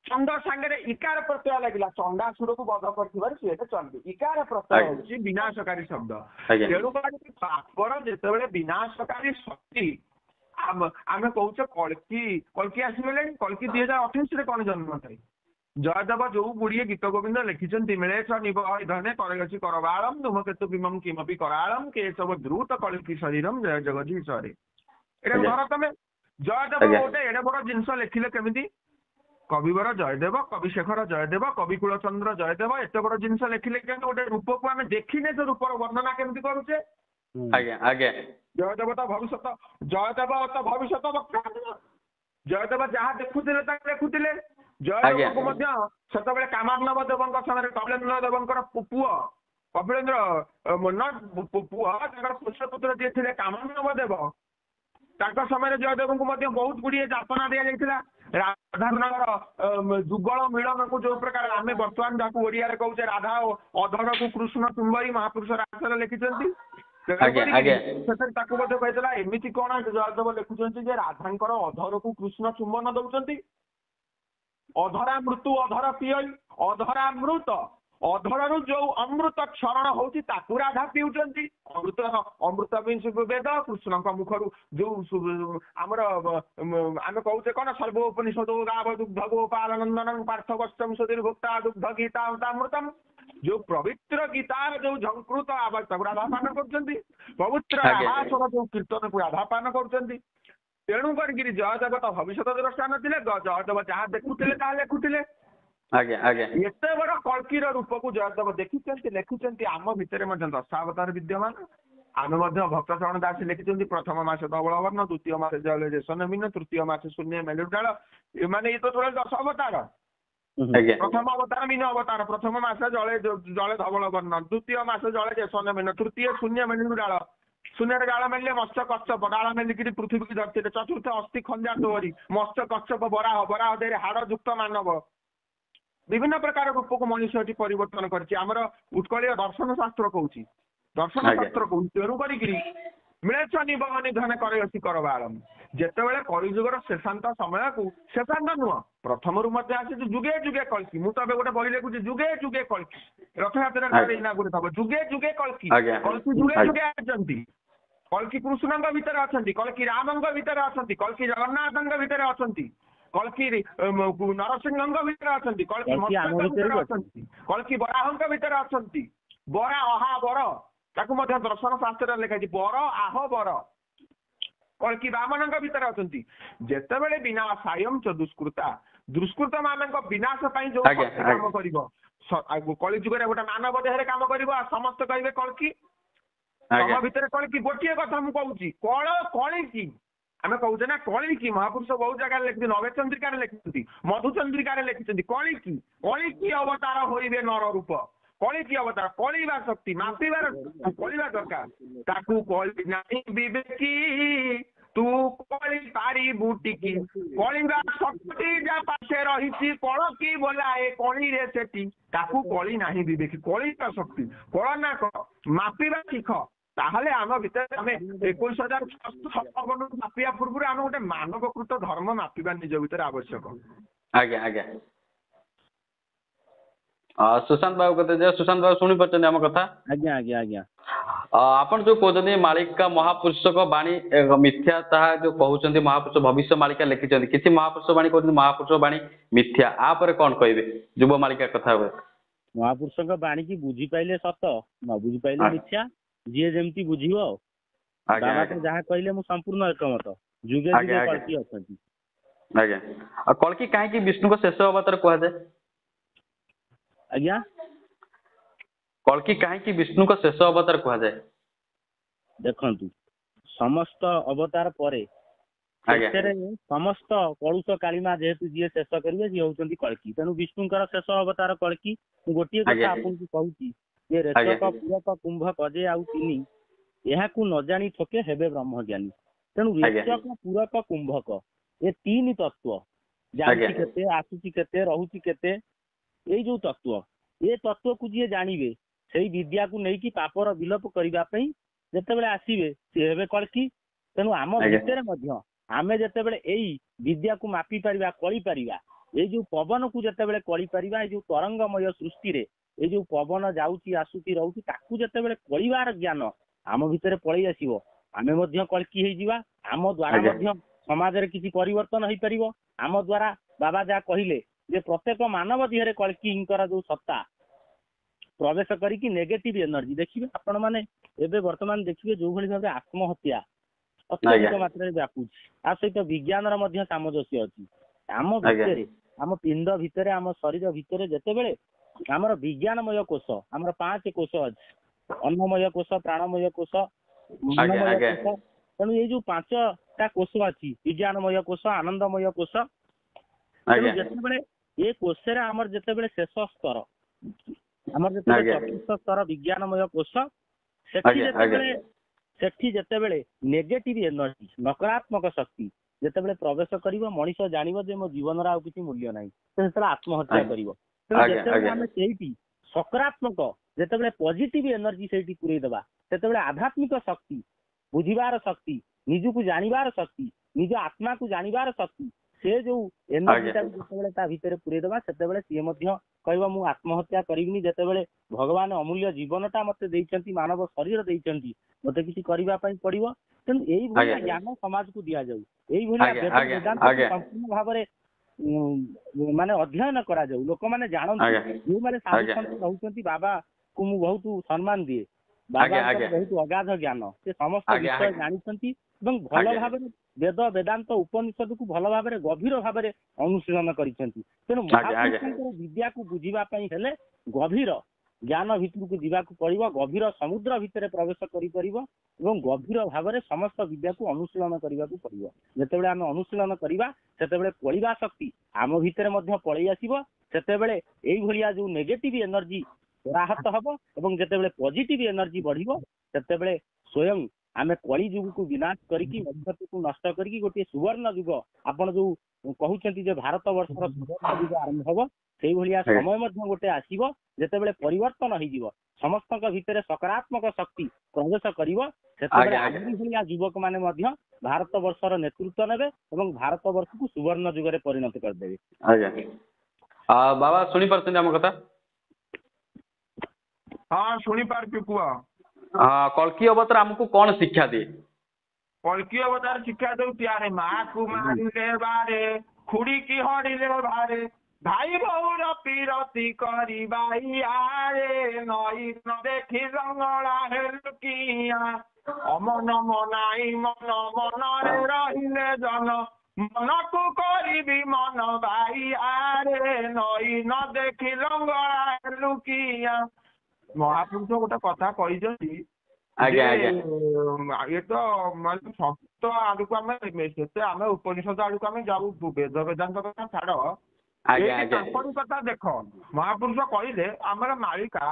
ଚଣ୍ଡ ସାଙ୍ଗରେ ଇକାର ପ୍ରତ୍ୟୟ ଲାଗିଲା, ଚଣ୍ଡାସୁରକୁ ବଧ କରିଥିବାରୁ ସିଏ ଚଣ୍ଡୀ। ଇକାର ପ୍ରତ୍ୟୟ ହଉଛି ବିନାଶକାରୀ ଶବ୍ଦ। ତେଣୁ ପାପର ଯେତେବେଳେ ବିନାଶକାରୀ ଶକ୍ତି, ଆମେ କହୁଛେ କଳ୍କି, କଳ୍କି ଆସିଗଲେଣି। କଳ୍କି 2028ରେ କଣ ଜନ୍ମ ଥାଏ? ଜୟଦେବ ଯୋଉ ଗୁଡିଏ ଗୀତ ଗୋବିନ୍ଦ ଲେଖିଛନ୍ତି, ମିଳେଶ ନିବ ଧନେ କରଗଛି କରବାଳମ ଧୂମକେତୁ ବିମମ କିମପି କରାଳମ କେଶବ ଦ୍ରୁତ କଳ୍କି ଶରୀରମ ଜୟ ଜଗଦୀଶରେ। ଏଇଟା ଧର ତମେ, ଜୟଦେବ ଗୋଟେ ଏଡେ ବଡ ଜିନିଷ ଲେଖିଲେ କେମିତି? କବିବର ଜୟଦେବ, କବିଶେଖର ଜୟଦେବ, କବିକୁଳ ଚନ୍ଦ୍ର ଜୟଦେବ ଏତେ ବଡ ଜିନିଷ ଲେଖିଲେ କେମିତି? ଗୋଟେ ରୂପକୁ ଆମେ ଦେଖିନେ ସେ ରୂପର ବର୍ଣ୍ଣନା କେମିତି କରୁଛେ? ଜୟଦେବ ତ ଭବିଷ୍ୟତ, ଜୟଦେବ ତ ଭବିଷ୍ୟତ ବକ୍ତା। ଜୟଦେବ ଯାହା ଦେଖୁଥିଲେ ତାକୁ ଲେଖୁଥିଲେ। ଜୟଦେବଙ୍କୁ ମଧ୍ୟ ସେତେବେଳେ କାମାର୍ଣ୍ଣବ ଦେବଙ୍କ ସମୟରେ କପିଳେନ୍ଦ୍ର ଦେବଙ୍କର ପୁଅ, କପିଳେନ୍ଦ୍ର ପୁଅ ତାଙ୍କର ପୁଷ୍ୟପୁତ୍ର ଯିଏ ଥିଲେ କାମାର୍ଣ୍ଣବ ଦେବ, ତାଙ୍କ ସମୟରେ ଜୟଦେବଙ୍କୁ ମଧ୍ୟ ବହୁତ ଗୁଡିଏ ଯାତନା ଦିଆଯାଇଥିଲା। ରାଧାଙ୍କର ଯୁଗଳ ମିଳନକୁ ଯୋଉ ପ୍ରକାର ଆମେ ବର୍ତ୍ତମାନ ଯାହାକୁ ଓଡିଆରେ କହୁଛେ ରାଧା ଓ ଅଧରକୁ କୃଷ୍ଣ ଚୁମ୍ବଇ ମହାପୁରୁଷ ରାଧାରେ ଲେଖିଛନ୍ତି। ସେଥିରେ ତାକୁ ମଧ୍ୟ କହିଥିଲା ଏମିତି କଣ ଜୟଦେବ ଲେଖୁଛନ୍ତି ଯେ ରାଧାଙ୍କର ଅଧରକୁ କୃଷ୍ଣ ଚୁମ୍ବନ ଦଉଛନ୍ତି। ଅଧରା ମୃତ୍ୟୁ ଅଧର ପିଅଇ ଅଧରାମୃତ ଅଧରରୁ ଯୋଉ ଅମୃତ କ୍ଷରଣ ହଉଛି ତାକୁ ରାଧା ପିଉଛନ୍ତି। ଅମୃତ ମିନ୍ସ ବେଦ କୃଷ୍ଣଙ୍କ ମୁଖରୁ ଯୋଉ ଆମର ଆମେ କହୁଛେ କଣ ସର୍ବ ଉପନିଷଦ ଗାବ ଦୁଗ୍ଧ ଗୋପାଳ ନନ୍ଦନଂ ପାର୍ଥ ବଷ୍ଟମ ସୁଧୀର ଭୁକ୍ତା ଦୁଗ୍ଧ ଗୀତା ଅମୃତମ ଯୋଉ ପବିତ୍ର ଗୀତାର ଯୋଉ ଝଙ୍କୃତ ଆବାଜ ତାକୁ ରାଧାପାନ କରୁଛନ୍ତି। ପବିତ୍ର ରାଧାସ୍ୱର ଯୋଉ କୀର୍ତ୍ତନକୁ ରାଧାପାନ କରୁଛନ୍ତି। ତେଣୁ କରିକିରି ଜୟଦେବ ତ ଭବିଷ୍ୟତ ଦ୍ରଷ୍ଟା ନଥିଲେ। ଜୟଦେବ ଯାହା ଦେଖୁଥିଲେ ତାହା ଲେଖୁଥିଲେ। ଏତେ ବଡ କଳ୍କିର ରୂପକୁ ଜୟଦେବ ଦେଖିଛନ୍ତି ଲେଖିଛନ୍ତି। ଆମ ଭିତରେ ମଧ୍ୟ ଦଶାବତାର ବିଦ୍ୟମାନ। ଆମେ ମଧ୍ୟ ଭକ୍ତ ଚରଣ ଦାସ ଲେଖିଛନ୍ତି ପ୍ରଥମ ମାସ ଧବଳବର୍ଣ୍ଣ, ଦ୍ୱିତୀୟ ମାସ ଜଳ ରେଶନବୀନ, ତୃତୀୟ ମାସ ଶୂନ୍ୟ ମେଲୁଡାଳ। ଏମାନେ ଇଏ ତ ଟୋଟାଲ 10 ଅବତାର। ପ୍ରଥମ ଅବତାର ମୀନ ଅବତାର, ପ୍ରଥମ ମାସ ଜଳେ ଧବଳ ବର୍ଣ୍ଣ, ଦ୍ୱିତୀୟ ମାସ ଜଳେ ରେଶନବୀନ, ତୃତୀୟ ଶୂନ୍ୟ ମେଲୁଡାଳ, ଶୂନ୍ୟରେ ଗାଳ ମେଲିଲେ ମତ୍ସ୍ୟ କଚ୍ଛପ, ଗାଳ ମେଲିକିରି ପୃଥିବୀକି ଧରିଥିଲେ। ଚତୁର୍ଥ ଅସ୍ଥି ଖଞ୍ଜା ତୋରି, ମତ୍ସ୍ୟ କଚ୍ଛପ ବରାହ, ବରାହ ଦେହରେ ହାଡ଼ ଯୁକ୍ତ ମାନବ। ବିଭିନ୍ନ ପ୍ରକାର ରୂପକୁ ମଣିଷ ଏଠି ପରିବର୍ତ୍ତନ କରିଛି। ଆମର ଉତ୍କଳୀୟ ଦର୍ଶନ ଶାସ୍ତ୍ର କହୁଛି, ଦର୍ଶନ ଶାସ୍ତ୍ର କହୁଛି। ତେଣୁ କରିକିରି ମିଳେଛ ନିବମ ନିଧନ କରେ ଅତି କରବାଳମ। ଯେତେବେଳେ କଳିଯୁଗର ଶେଷାନ୍ତ ସମୟକୁ, ଶେଷାନ୍ତ ନୁହଁ ପ୍ରଥମରୁ ମଧ୍ୟ ଆସିଛି ଯୁଗେ ଯୁଗେ କଳ୍କି। ମୁଁ ତ ଏବେ ଗୋଟେ ବହି ଲେଖୁଛି ଯୁଗେ ଯୁଗେ କଳ୍କି। ରଥଯାତ୍ରାରେ ଇନାଗୁରେଟ ହବ ଯୁଗେ ଯୁଗେ କଳ୍କି। କଳ୍କି ଯୁଗେ ଯୁଗେ ଆସିଛନ୍ତି। କଳ୍କି କୃଷ୍ଣଙ୍କ ଭିତରେ ଅଛନ୍ତି, କଳ୍କି ରାମଙ୍କ ଭିତରେ ଅଛନ୍ତି, କଳ୍କି ଜଗନ୍ନାଥଙ୍କ ଭିତରେ ଅଛନ୍ତି, କଳ୍କି ନରସିଂହଙ୍କ ଭିତରେ ଅଛନ୍ତି, କଳ୍କି ମତ୍ସ୍ୟଙ୍କ ଭିତରେ ଅଛନ୍ତି, କଳ୍କି ବରାହଙ୍କ ଭିତରେ ଅଛନ୍ତି। ବରା ଅହା ବର ତାକୁ ମଧ୍ୟ ଦର୍ଶନ ଶାସ୍ତ୍ରରେ ଲେଖାଯାଇଛି ବର ଆହ ବର। କଳ୍କି ବାମନଙ୍କ ଭିତରେ ଅଛନ୍ତି। ଯେତେବେଳେ ବିନାଶାୟଂ ଚ ଦୁଷ୍କୃତା, ଦୁଷ୍କୃତ ମାନଙ୍କ ବିନାଶ ପାଇଁ ଯୋଉ କାମ କରିବ, କଳି ଯୁଗରେ ଗୋଟେ ମାନବ ଦେହରେ କାମ କରିବ ଆଉ ସମସ୍ତେ କହିବେ କଳ୍କି। ତମ ଭିତରେ କଳ୍କି। ଗୋଟିଏ କଥା ମୁଁ କହୁଛି, କଳିକି ଆମେ କହୁଛେ ନା କଳିକି। ମହାପୁରୁଷ ବହୁତ ଜାଗାରେ ଲେଖିଛନ୍ତି, ନବେ ଚନ୍ଦ୍ରିକାରେ ଲେଖିଛନ୍ତି, ମଧୁଚନ୍ଦ୍ରିକାରେ ଲେଖିଛନ୍ତି। କଳିକି ଅବତାର ହୋଇବେ ନର ରୂପ। କଳିକି ଅବତାର, କଳିବା ଶକ୍ତି ମାପିବାର କଳିବା ଦରକାର। ତାକୁ କଳି ନାହିଁ ବିବେକୀ ତୁ କଳି ପାରିବୁ ଟିକି। କଳିବା ଶକ୍ତି ଯା ପାଖେ ରହିଛି କଳକି ବୋଲାଏ କଳିରେ ସେଠି। ତାକୁ କଳି ନାହିଁ ବିବେକୀ। କଳିବା ଶକ୍ତି କଳନା କର, ମାପିବା ଶିଖ। ତାହେଲେ ଆମ ଭିତରେ ଆମେ 21,657 ମାପିବା ପୂର୍ବରୁ ଆମେ ଗୋଟେ ମାନବକୃତ ଧର୍ମ ମାପିବା ନିଜ ଭିତରେ ଆବଶ୍ୟକ। ସୁଶାନ୍ତ ବାବୁ କଥା ଯେ, ସୁଶାନ୍ତ ବାବୁ ଶୁଣି ପାରୁଛନ୍ତି ଆମ କଥା? ଆପଣ ଯୋଉ କହୁଛନ୍ତି ମାଳିକା ମହାପୁରୁଷଙ୍କ ବାଣୀ ମିଥ୍ୟା, ତାହା ଯୋଉ କହୁଛନ୍ତି ମହାପୁରୁଷ ଭବିଷ୍ୟ ମାଳିକା ଲେଖିଛନ୍ତି, କିଛି ମହାପୁରୁଷ ବାଣୀ କହୁଛନ୍ତି ମହାପୁରୁଷ ବାଣୀ ମିଥ୍ୟା। ଆ ପରେ କଣ କହିବେ? ଯୁବ ମାଳିକା କଥା ହୁଏ। ମହାପୁରୁଷଙ୍କ ବାଣୀକି ବୁଝିପାଇଲେ ସତ, ନ ବୁଝିପାଇଲେ ମିଥ୍ୟା। ଯିଏ ଯେମିତି ବୁଝିବ ଆଉ। ବାବା ତ ଯାହା କହିଲେ ମୁଁ ସମ୍ପୂର୍ଣ୍ଣ ଏକମତ। ଯୁଗେ ଯୁଗେ କଳ୍କି ଅଛନ୍ତି। ଆଉ କଳ୍କି କାହିଁକି ବିଷ୍ଣୁଙ୍କ ଶେଷ ଅବତାର କୁହାଯାଏ? କଳ୍କି କାହିଁକି ବିଷ୍ଣୁଙ୍କ ଶେଷ ଅବତାର କୁହାଯାଏ? ଦେଖନ୍ତୁ, ସମସ୍ତ ଅବତାର ପରେ ଶେଷରେ ସମସ୍ତ କଳୁଷ କାଳିମା ଯେହେତୁ ଯିଏ ଶେଷ କରିବେ ସିଏ ହଉଛନ୍ତି କଳ୍କି। ତେଣୁ ବିଷ୍ଣୁଙ୍କର ଶେଷ ଅବତାର କଳ୍କି। ମୁଁ ଗୋଟିଏ କଥା ଆପଣଙ୍କୁ କହୁଛି ଯେ ରେଚକ ପୂରକ କୁମ୍ଭକ ଯେ ଆଉ ତିନି, ଏହାକୁ ନ ଜାଣି ଥୋକେ ହେବେ ବ୍ରହ୍ମଜ୍ଞାନୀ। ତେଣୁ ରେଚକ ପୂରକ କୁମ୍ଭକ ଏ ତିନି ତତ୍ଵ, ଯାଉଛି କେତେ ଆସୁଛି କେତେ ରହୁଛି କେତେ, ଏଇ ଯୋଉ ତତ୍ଵ, ଏ ତତ୍ଵକୁ ଯିଏ ଜାଣିବେ ସେଇ ବିଦ୍ୟାକୁ ନେଇକି ପାପର ବିଲୋପ କରିବା ପାଇଁ ଯେତେବେଳେ ଆସିବେ ସିଏ ହେବେ କଳ୍କି। ତେଣୁ ଆମ ଭିତରେ ମଧ୍ୟ ଆମେ ଯେତେବେଳେ ଏଇ ବିଦ୍ୟାକୁ ମାପି ପାରିବା, କଳି ପାରିବା, ଏଇ ଯୋଉ ପବନକୁ ଯେତେବେଳେ କଳି ପାରିବା, ଏଇ ଯୋଉ ତରଙ୍ଗମୟ ସୃଷ୍ଟିରେ ଏଇ ଯୋଉ ପବନ ଯାଉଛି ଆସୁଛି ରହୁଛି, ତାକୁ ଯେତେବେଳେ କଳିବାର ଜ୍ଞାନ ଆମ ଭିତରେ ପଳେଇ ଆସିବ, ଆମେ ମଧ୍ୟ କଳ୍କି ହେଇଯିବା। ଆମ ଦ୍ଵାରା ମଧ୍ୟ ସମାଜରେ କିଛି ପରିବର୍ତ୍ତନ ହେଇପାରିବ। ଆମ ଦ୍ଵାରା ବାବା ଯାହା କହିଲେ ଯେ ପ୍ରତ୍ୟେକ ମାନବ ଦେହରେ କଳ୍କିଙ୍କର ଯୋଉ ସତ୍ତା ପ୍ରବେଶ କରିକି ନେଗେଟିଭ ଏନର୍ଜି, ଦେଖିବେ ଆପଣ ମାନେ ଏବେ ବର୍ତ୍ତମାନ ଦେଖିବେ ଯୋଉ ଭଳି ଭାବରେ ଆତ୍ମହତ୍ୟା ଅତ୍ୟଧିକ ମାତ୍ରାରେ ବ୍ୟାପୁଛି, ତା ସହିତ ବିଜ୍ଞାନର ମଧ୍ୟ ସାମଞ୍ଜସ୍ୟ ଅଛି। ଆମ ଭିତରେ, ଆମ ପିଣ୍ଡ ଭିତରେ, ଆମ ଶରୀର ଭିତରେ ଯେତେବେଳେ ଆମର ବିଜ୍ଞାନମୟ କୋଷ, ଆମର 5 କୋଷ ଅଛି, ଅନ୍ନମୟ କୋଷ, ପ୍ରାଣମୟ କୋଷ, ମନମୟ କୋଷ। ତେଣୁ ଏଇ ଯୋଉ 5ଟା କୋଷ ଅଛି, ବିଜ୍ଞାନମୟ କୋଷ, ଆନନ୍ଦମୟ କୋଷ, ଯେତେବେଳେ ଏ କୋଷରେ ଆମର ଯେତେବେଳେ ଶେଷ ସ୍ତର, ଆମର ଯେତେବେଳେ ଚତୁର୍ଥ ସ୍ତର ବିଜ୍ଞାନମୟ କୋଷ, ସେଠି ଯେତେବେଳେ ନେଗେଟିଭ ଏନର୍ଜି, ନକାରାତ୍ମକ ଶକ୍ତି ଯେତେବେଳେ ପ୍ରବେଶ କରିବ ମଣିଷ ଜାଣିବ ଯେ ମୋ ଜୀବନର ଆଉ କିଛି ମୂଲ୍ୟ ନାହିଁ, ସେ ସେତେବେଳେ ଆତ୍ମହତ୍ୟା କରିବ। ତେଣୁ ଯେତେବେଳେ ଆମେ ସେଇଠି ସକାରାତ୍ମକ ଯେତେବେଳେ ପଜିଟିଭ ଏନର୍ଜି ସେଇଠି ପୁରେଇ ଦେବା, ସେତେବେଳେ ଆଧ୍ୟାତ୍ମିକ ଶକ୍ତି, ବୁଝିବାର ଶକ୍ତି, ନିଜକୁ ଜାଣିବାର ଶକ୍ତି, ନିଜ ଆତ୍ମାକୁ ଜାଣିବାର ଶକ୍ତି, ସେ ଯୋଉ ଏନର୍ଜିଟାକୁ ଯେତେବେଳେ ତା ଭିତରେ ପୁରେଇ ଦେବା, ସେତେବେଳେ ସିଏ ମଧ୍ୟ କହିବ ମୁଁ ଆତ୍ମହତ୍ୟା କରିବିନି। ଯେତେବେଳେ ଭଗବାନ ଅମୂଲ୍ୟ ଜୀବନଟା ମତେ ଦେଇଛନ୍ତି, ମାନବ ଶରୀର ଦେଇଛନ୍ତି, ମତେ କିଛି କରିବା ପାଇଁ ପଡିବ। ତେଣୁ ଏଇଭଳିଆ ଜ୍ଞାନ ସମାଜକୁ ଦିଆଯାଉ, ଏଇଭଳିଆ ବେଦାନ୍ତକୁ ସମ୍ପୂର୍ଣ୍ଣ ଭାବରେ ମାନେ ଅଧ୍ୟୟନ କରାଯାଉ, ଲୋକମାନେ ଜାଣନ୍ତି। ଯୋଉମାନେ ସାଧୁ ସନ୍ଥ ରହୁଛନ୍ତି, ବାବାକୁ ମୁଁ ବହୁତ ସମ୍ମାନ ଦିଏ, ବାବାଙ୍କର ବହୁତ ଅଗାଧ ଜ୍ଞାନ, ସେ ସମସ୍ତ ବିଷୟ ଜାଣିଛନ୍ତି ଏବଂ ଭଲ ଭାବରେ ବେଦ ବେଦାନ୍ତ ଉପନିଷଦକୁ ଭଲ ଭାବରେ ଗଭୀର ଭାବରେ ଅନୁଶୀଳନ କରିଛନ୍ତି। ତେଣୁ ମହାପୁରୁଷଙ୍କର ବିଦ୍ୟାକୁ ବୁଝିବା ପାଇଁ ହେଲେ ଗଭୀର ଜ୍ଞାନ ଭିତରକୁ ଯିବାକୁ ପଡିବ, ଗଭୀର ସମୁଦ୍ର ଭିତରେ ପ୍ରବେଶ କରିପାରିବ ଏବଂ ଗଭୀର ଭାବରେ ସମସ୍ତ ବିଦ୍ୟାକୁ ଅନୁଶୀଳନ କରିବାକୁ ପଡିବ। ଯେତେବେଳେ ଆମେ ଅନୁଶୀଳନ କରିବା, ସେତେବେଳେ ପଢିବା ଶକ୍ତି ଆମ ଭିତରେ ମଧ୍ୟ ପଳେଇ ଆସିବ। ସେତେବେଳେ ଏଇଭଳିଆ ଯୋଉ ନେଗେଟିଭ ଏନର୍ଜି ପରାହତ ହବ ଏବଂ ଯେତେବେଳେ ପଜିଟିଭ ଏନର୍ଜି ବଢିବ, ସେତେବେଳେ ସ୍ୱୟଂ ଆମେ କଳି ଯୁଗକୁ ବିନାଶ କରିକି ମଧ୍ୟକୁ ନଷ୍ଟ କରିକି ଗୋଟିଏ ସୁବର୍ଣ୍ଣ ଯୁଗ, ଆପଣ ଯୋଉ କହୁଛନ୍ତି ଯେ ଭାରତ ବର୍ଷର ସୁବର୍ଣ୍ଣ ଯୁଗ ଆରମ୍ଭ ହବ, ସେଇଭଳିଆ ସମୟ ମଧ୍ୟ ଗୋଟେ ଆସିବ ଯେତେବେଳେ ପରିବର୍ତ୍ତନ ହେଇଯିବ, ସମସ୍ତଙ୍କ ଭିତରେ ସକାରାତ୍ମକ ଶକ୍ତି ପ୍ରବେଶ କରିବ। ସେତେବେଳେ ଆଜି ଭଳିଆ ଯୁବକ ମାନେ ମଧ୍ୟ ଭାରତ ବର୍ଷର ନେତୃତ୍ୱ ନେବେ ଏବଂ ଭାରତ ବର୍ଷକୁ ସୁବର୍ଣ୍ଣ ଯୁଗରେ ପରିଣତ କରିଦେବେ। ଆଜ୍ଞା ବାବା ଶୁଣିପାରୁଛନ୍ତି ଆମ କଥା? ହଁ ଶୁଣିପାରୁଛୁ, କୁହ। କଳ୍କି ଅବତାର ଆମକୁ କଣ ଶିକ୍ଷା ଦିଏ? କଳ୍କି ଅବତାର ଶିକ୍ଷା ଦଉଛି, ଆରେ ମାକୁ ମାରିଲେ ବାରେ, ଖୁଡିକି ହରିଲେ ବାରେ, ଭାଇ ବୋଉର ପିରତି କରିବା ଇଆରେ, ନଈ ନ ଦେଖି ଲଙ୍ଗଳା ହେଲୁ କିଆ, ଅମନ ମନାଇ ମନ ମନରେ ରହିଲେ ଜନ, ମନକୁ କରିବି ମନ ବାଇଆରେ, ନଈ ନ ଦେଖି ଲଙ୍ଗଳା ହେଲୁ କିଆ। ମହାପୁରୁଷ ଗୋଟେ କଥା କହିଛନ୍ତି, ଏ ତ ମାନେ ସତ ଆଡକୁ ଆମେ ସେତେ ଆମେ ଉପନିଷଦ ଆଡକୁ ଆମେ ଯାଉ, ବେଦ ବେଦାନ୍ତ କଥା ଛାଡ, ତାଙ୍କରି କଥା ଦେଖ। ମହାପୁରୁଷ କହିଲେ ଆମର ମାଳିକା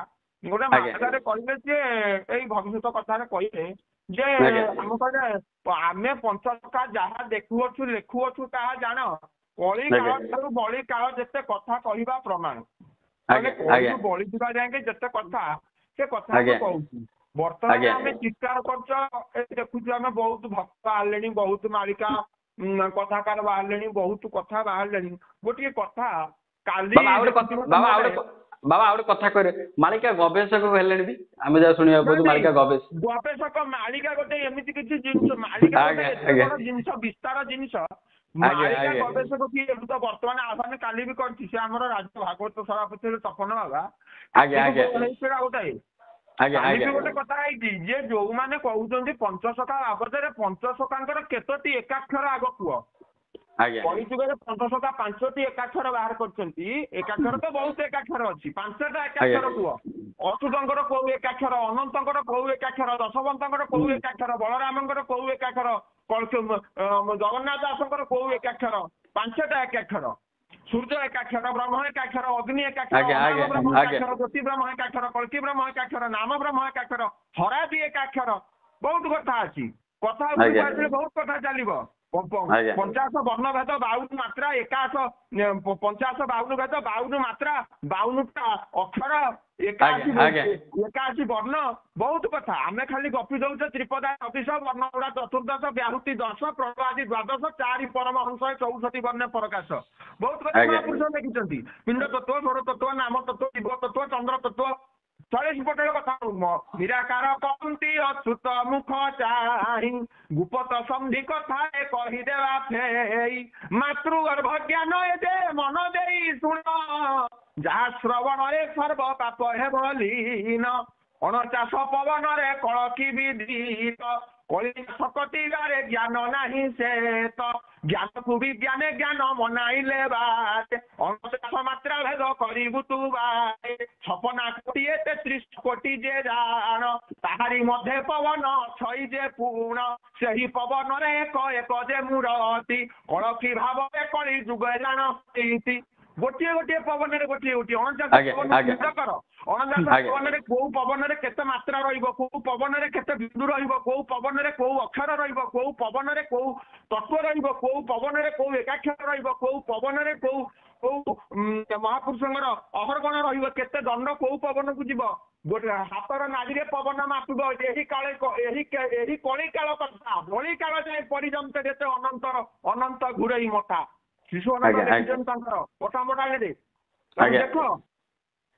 ଗୋଟେ ମାଳିକାରେ କହିଲେ ଯେ ଏଇ ଭବିଷ୍ୟତ କଥାରେ କହିଲେ ଯେ ଆମ କହିଲେ ଆମେ ପଞ୍ଚସଖା ଯାହା ଦେଖୁଅଛୁ ଲେଖୁଅଛୁ ତାହା ଜାଣ, କଳି କାଳ ଠାରୁ ବଳି କାଳ ଯେତେ କଥା କହିବା ପ୍ରମାଣ। ବଳି ଯିବା ଯାଇକି ଯେତେ କଥା ସେ କଥା ଆମେ କହୁଛୁ। ବର୍ତ୍ତମାନ ଆମେ ଚିତ୍କାର କରୁଛ, ଦେଖୁଛୁ ଆମେ ବହୁତ ଭକ୍ତ ବାହାରିଲେଣି, ବହୁତ ମାଳିକା କଥାକାର ବାହାରିଲେଣି, ବହୁତ କଥା ବାହାରିଲେଣି। ଗୋଟିଏ କଥା କାଲି ବାବା ଆଉ ଗୋଟେ କଥା କହିଲେ, ମାଳିକା ଗବେଷକ ହେଲେଣି ବି, ଆମେ ଯାହା ଶୁଣିବାକୁ ପାଉଛୁ ମାଳିକା ଗବେଷକ। ମାଳିକା ଗୋଟେ ଏମିତି କିଛି ଜିନିଷ, ମାଳିକା ଗୋଟେ ଏତେ ବଡ ଜିନିଷ, ବିସ୍ତାର ଜିନିଷ। ମାଳିକା ଗବେଷକ କିଏ? ତ ବର୍ତ୍ତମାନ ଆହ୍ୱାନ କାଲି ବି କରିଛି, ସେ ଆମର ରାଜ୍ୟ ଭାଗବତ ସଭାପତି ତପନ ବାବା ଗୋଟେ ଗୋଟେ କଥା ହେଇଛି ଯେ ଯୋଉମାନେ କହୁଛନ୍ତି ପଞ୍ଚସଖା ବାବଦରେ, ପଞ୍ଚସଖାଙ୍କର କେତୋଟି ଏକାକ୍ଷର ଆଗ କୁହ। କଳିଯୁଗରେ ପଞ୍ଚସଖା 5ଟି ଏକାକ୍ଷର ବାହାର କରିଛନ୍ତି। ଏକାକ୍ଷର ତ ବହୁତ ଏକାକ୍ଷର ଅଛି, 5ଟା ଏକାକ୍ଷର କୁହ। ଅଚ୍ୟୁତଙ୍କର କୋଉ ଏକାକ୍ଷର, ଅନନ୍ତଙ୍କର କୋଉ ଏକାକ୍ଷର, ଦଶବନ୍ତଙ୍କର କୋଉ ଏକାକ୍ଷର, ବଳରାମଙ୍କର କୋଉ ଏକାକ୍ଷର, ଜଗନ୍ନାଥ ଦାସଙ୍କର କୋଉ ଏକାକ୍ଷର, 5ଟା ଏକାକ୍ଷର। ସୂର୍ଯ୍ୟ ଏକାକ୍ଷର, ବ୍ରହ୍ମ ଏକାକ୍ଷର, ଅଗ୍ନି ଏକାକ୍ଷର, ବ୍ରହ୍ମ ଏକାକ୍ଷର, ଜ୍ୟୋତି ବ୍ରହ୍ମ ଏକାକ୍ଷର, କଳ୍କି ବ୍ରହ୍ମ ଏକାକ୍ଷର, ନାମ ବ୍ରହ୍ମ ଏକାକ୍ଷର, ହରାଦି ଏକାକ୍ଷର। ବହୁତ କଥା ଅଛି, କଥା ବହୁତ କଥା ଚାଲିବ। 50 ବର୍ଣ୍ଣ ଭେଦ 52 ମାତ୍ରା, 51 50 52 ଭେଦ 52 ମାତ୍ରା, 52ଟା ଅକ୍ଷର, 81 ବର୍ଣ୍ଣ, ବହୁତ କଥା। ଆମେ ଖାଲି ଗପି ଦଉଛେ ତ୍ରିପଦା 24 ବର୍ଣ୍ଣ ଗୁଡା 14 ବ୍ୟାହୃତି 10 ପ୍ରଳୟ ଆଦି 12 4 ପରମହଂସ 64 ବର୍ଣ୍ଣ ପ୍ରକାଶ। ବହୁତ କଥା ମହାପୁରୁଷ ଲେଖିଛନ୍ତି। ପିଣ୍ଡ ତତ୍ତ୍ୱ, ସ୍ୱର ତତ୍ତ୍ୱ, ନାମ ତତ୍ତ୍ୱ, ଶିବ ତତ୍ତ୍ୱ, ଚନ୍ଦ୍ର ତତ୍ତ୍ୱ, 40 ପଟେଳ କଥା। ନିରାକାର କହନ୍ତି ଅଚ୍ୟୁତ ମୁଖ ଚାହିଁ, ଗୁପତ ସନ୍ଧି କଥା କହିଦେବା ଫେଇ, ମାତୃଗର୍ଭ ଜ୍ଞାନ ଯେ ମନ ଦେଇ ଶୁଣ, ଯାହା ଶ୍ରବଣରେ ସର୍ବ ପାପ ହେବ ଲୀନ, ଅଣଚାଷ ପବନରେ କଳକି ବିଦିତ, କଳି ଶକଟିଗାରେ ଜ୍ଞାନ ନାହିଁ ସେ ତ, ଜ୍ଞାନକୁ ବିଜ୍ଞାନେ ଜ୍ଞାନ ମନାଇଲେ ବାଟେ, ଅଣଚାଷ ମାତ୍ରା ଭେଦ କରିବୁ ତୁ ବାଟେ, 56 କୋଟି 33 କୋଟି ଯେ ଜାଣ, ତାହାରି ମଧ୍ୟରେ ପବନ ଛଇ ଯେ ପୁଣ, ସେହି ପବନରେ ଏକ ଏକ ଯେ ମୂରତି, କଳକି ଭାବରେ କଳି ଯୁଗ ଜାଣ। ଗୋଟିଏ ଗୋଟିଏ ପବନରେ ଗୋଟିଏ ଗୋଟିଏ 49 ଆଜ୍ଞା, ପବନ ଆଜ୍ଞା। ଚିନ୍ତା କର 49 ଆଜ୍ଞା। ପବନରେ କୋଉ ପବନରେ କେତେ ମାତ୍ରା ରହିବ, କୋଉ ପବନରେ କେତେ ବିନ୍ଦୁ ରହିବ, କୋଉ ପବନରେ କୋଉ ଅକ୍ଷର ରହିବ, କୋଉ ପବନରେ କୋଉ ତତ୍ଵ ରହିବ, କୋଉ ପବନରେ କୋଉ ଏକାକ୍ଷର ରହିବ, କୋଉ ପବନରେ କୋଉ କୋଉ ମହାପୁରୁଷଙ୍କର ଅହରଗଣ ରହିବ, କେତେ ଦଣ୍ଡ କୋଉ ପବନକୁ ଯିବ। ଗୋଟେ ହାତର ନାଡିରେ ପବନ ମାପିବ। ଏହି କଳି କାଳ କଥା ବଳି କାଳ ଯାଏ ପର୍ଯ୍ୟନ୍ତ ଯେତେ ଅନନ୍ତ ଘୁରେଇ ମଥା। ଶିଶୁ ଅନାଥ ଆଜ୍ଞା, ଆଜ୍ଞା। ଦେଖିଛନ୍ତି ତାଙ୍କର ମୋଟା ମୋଟା ଇଏରେ। ଆଜ୍ଞା। ଦେଖ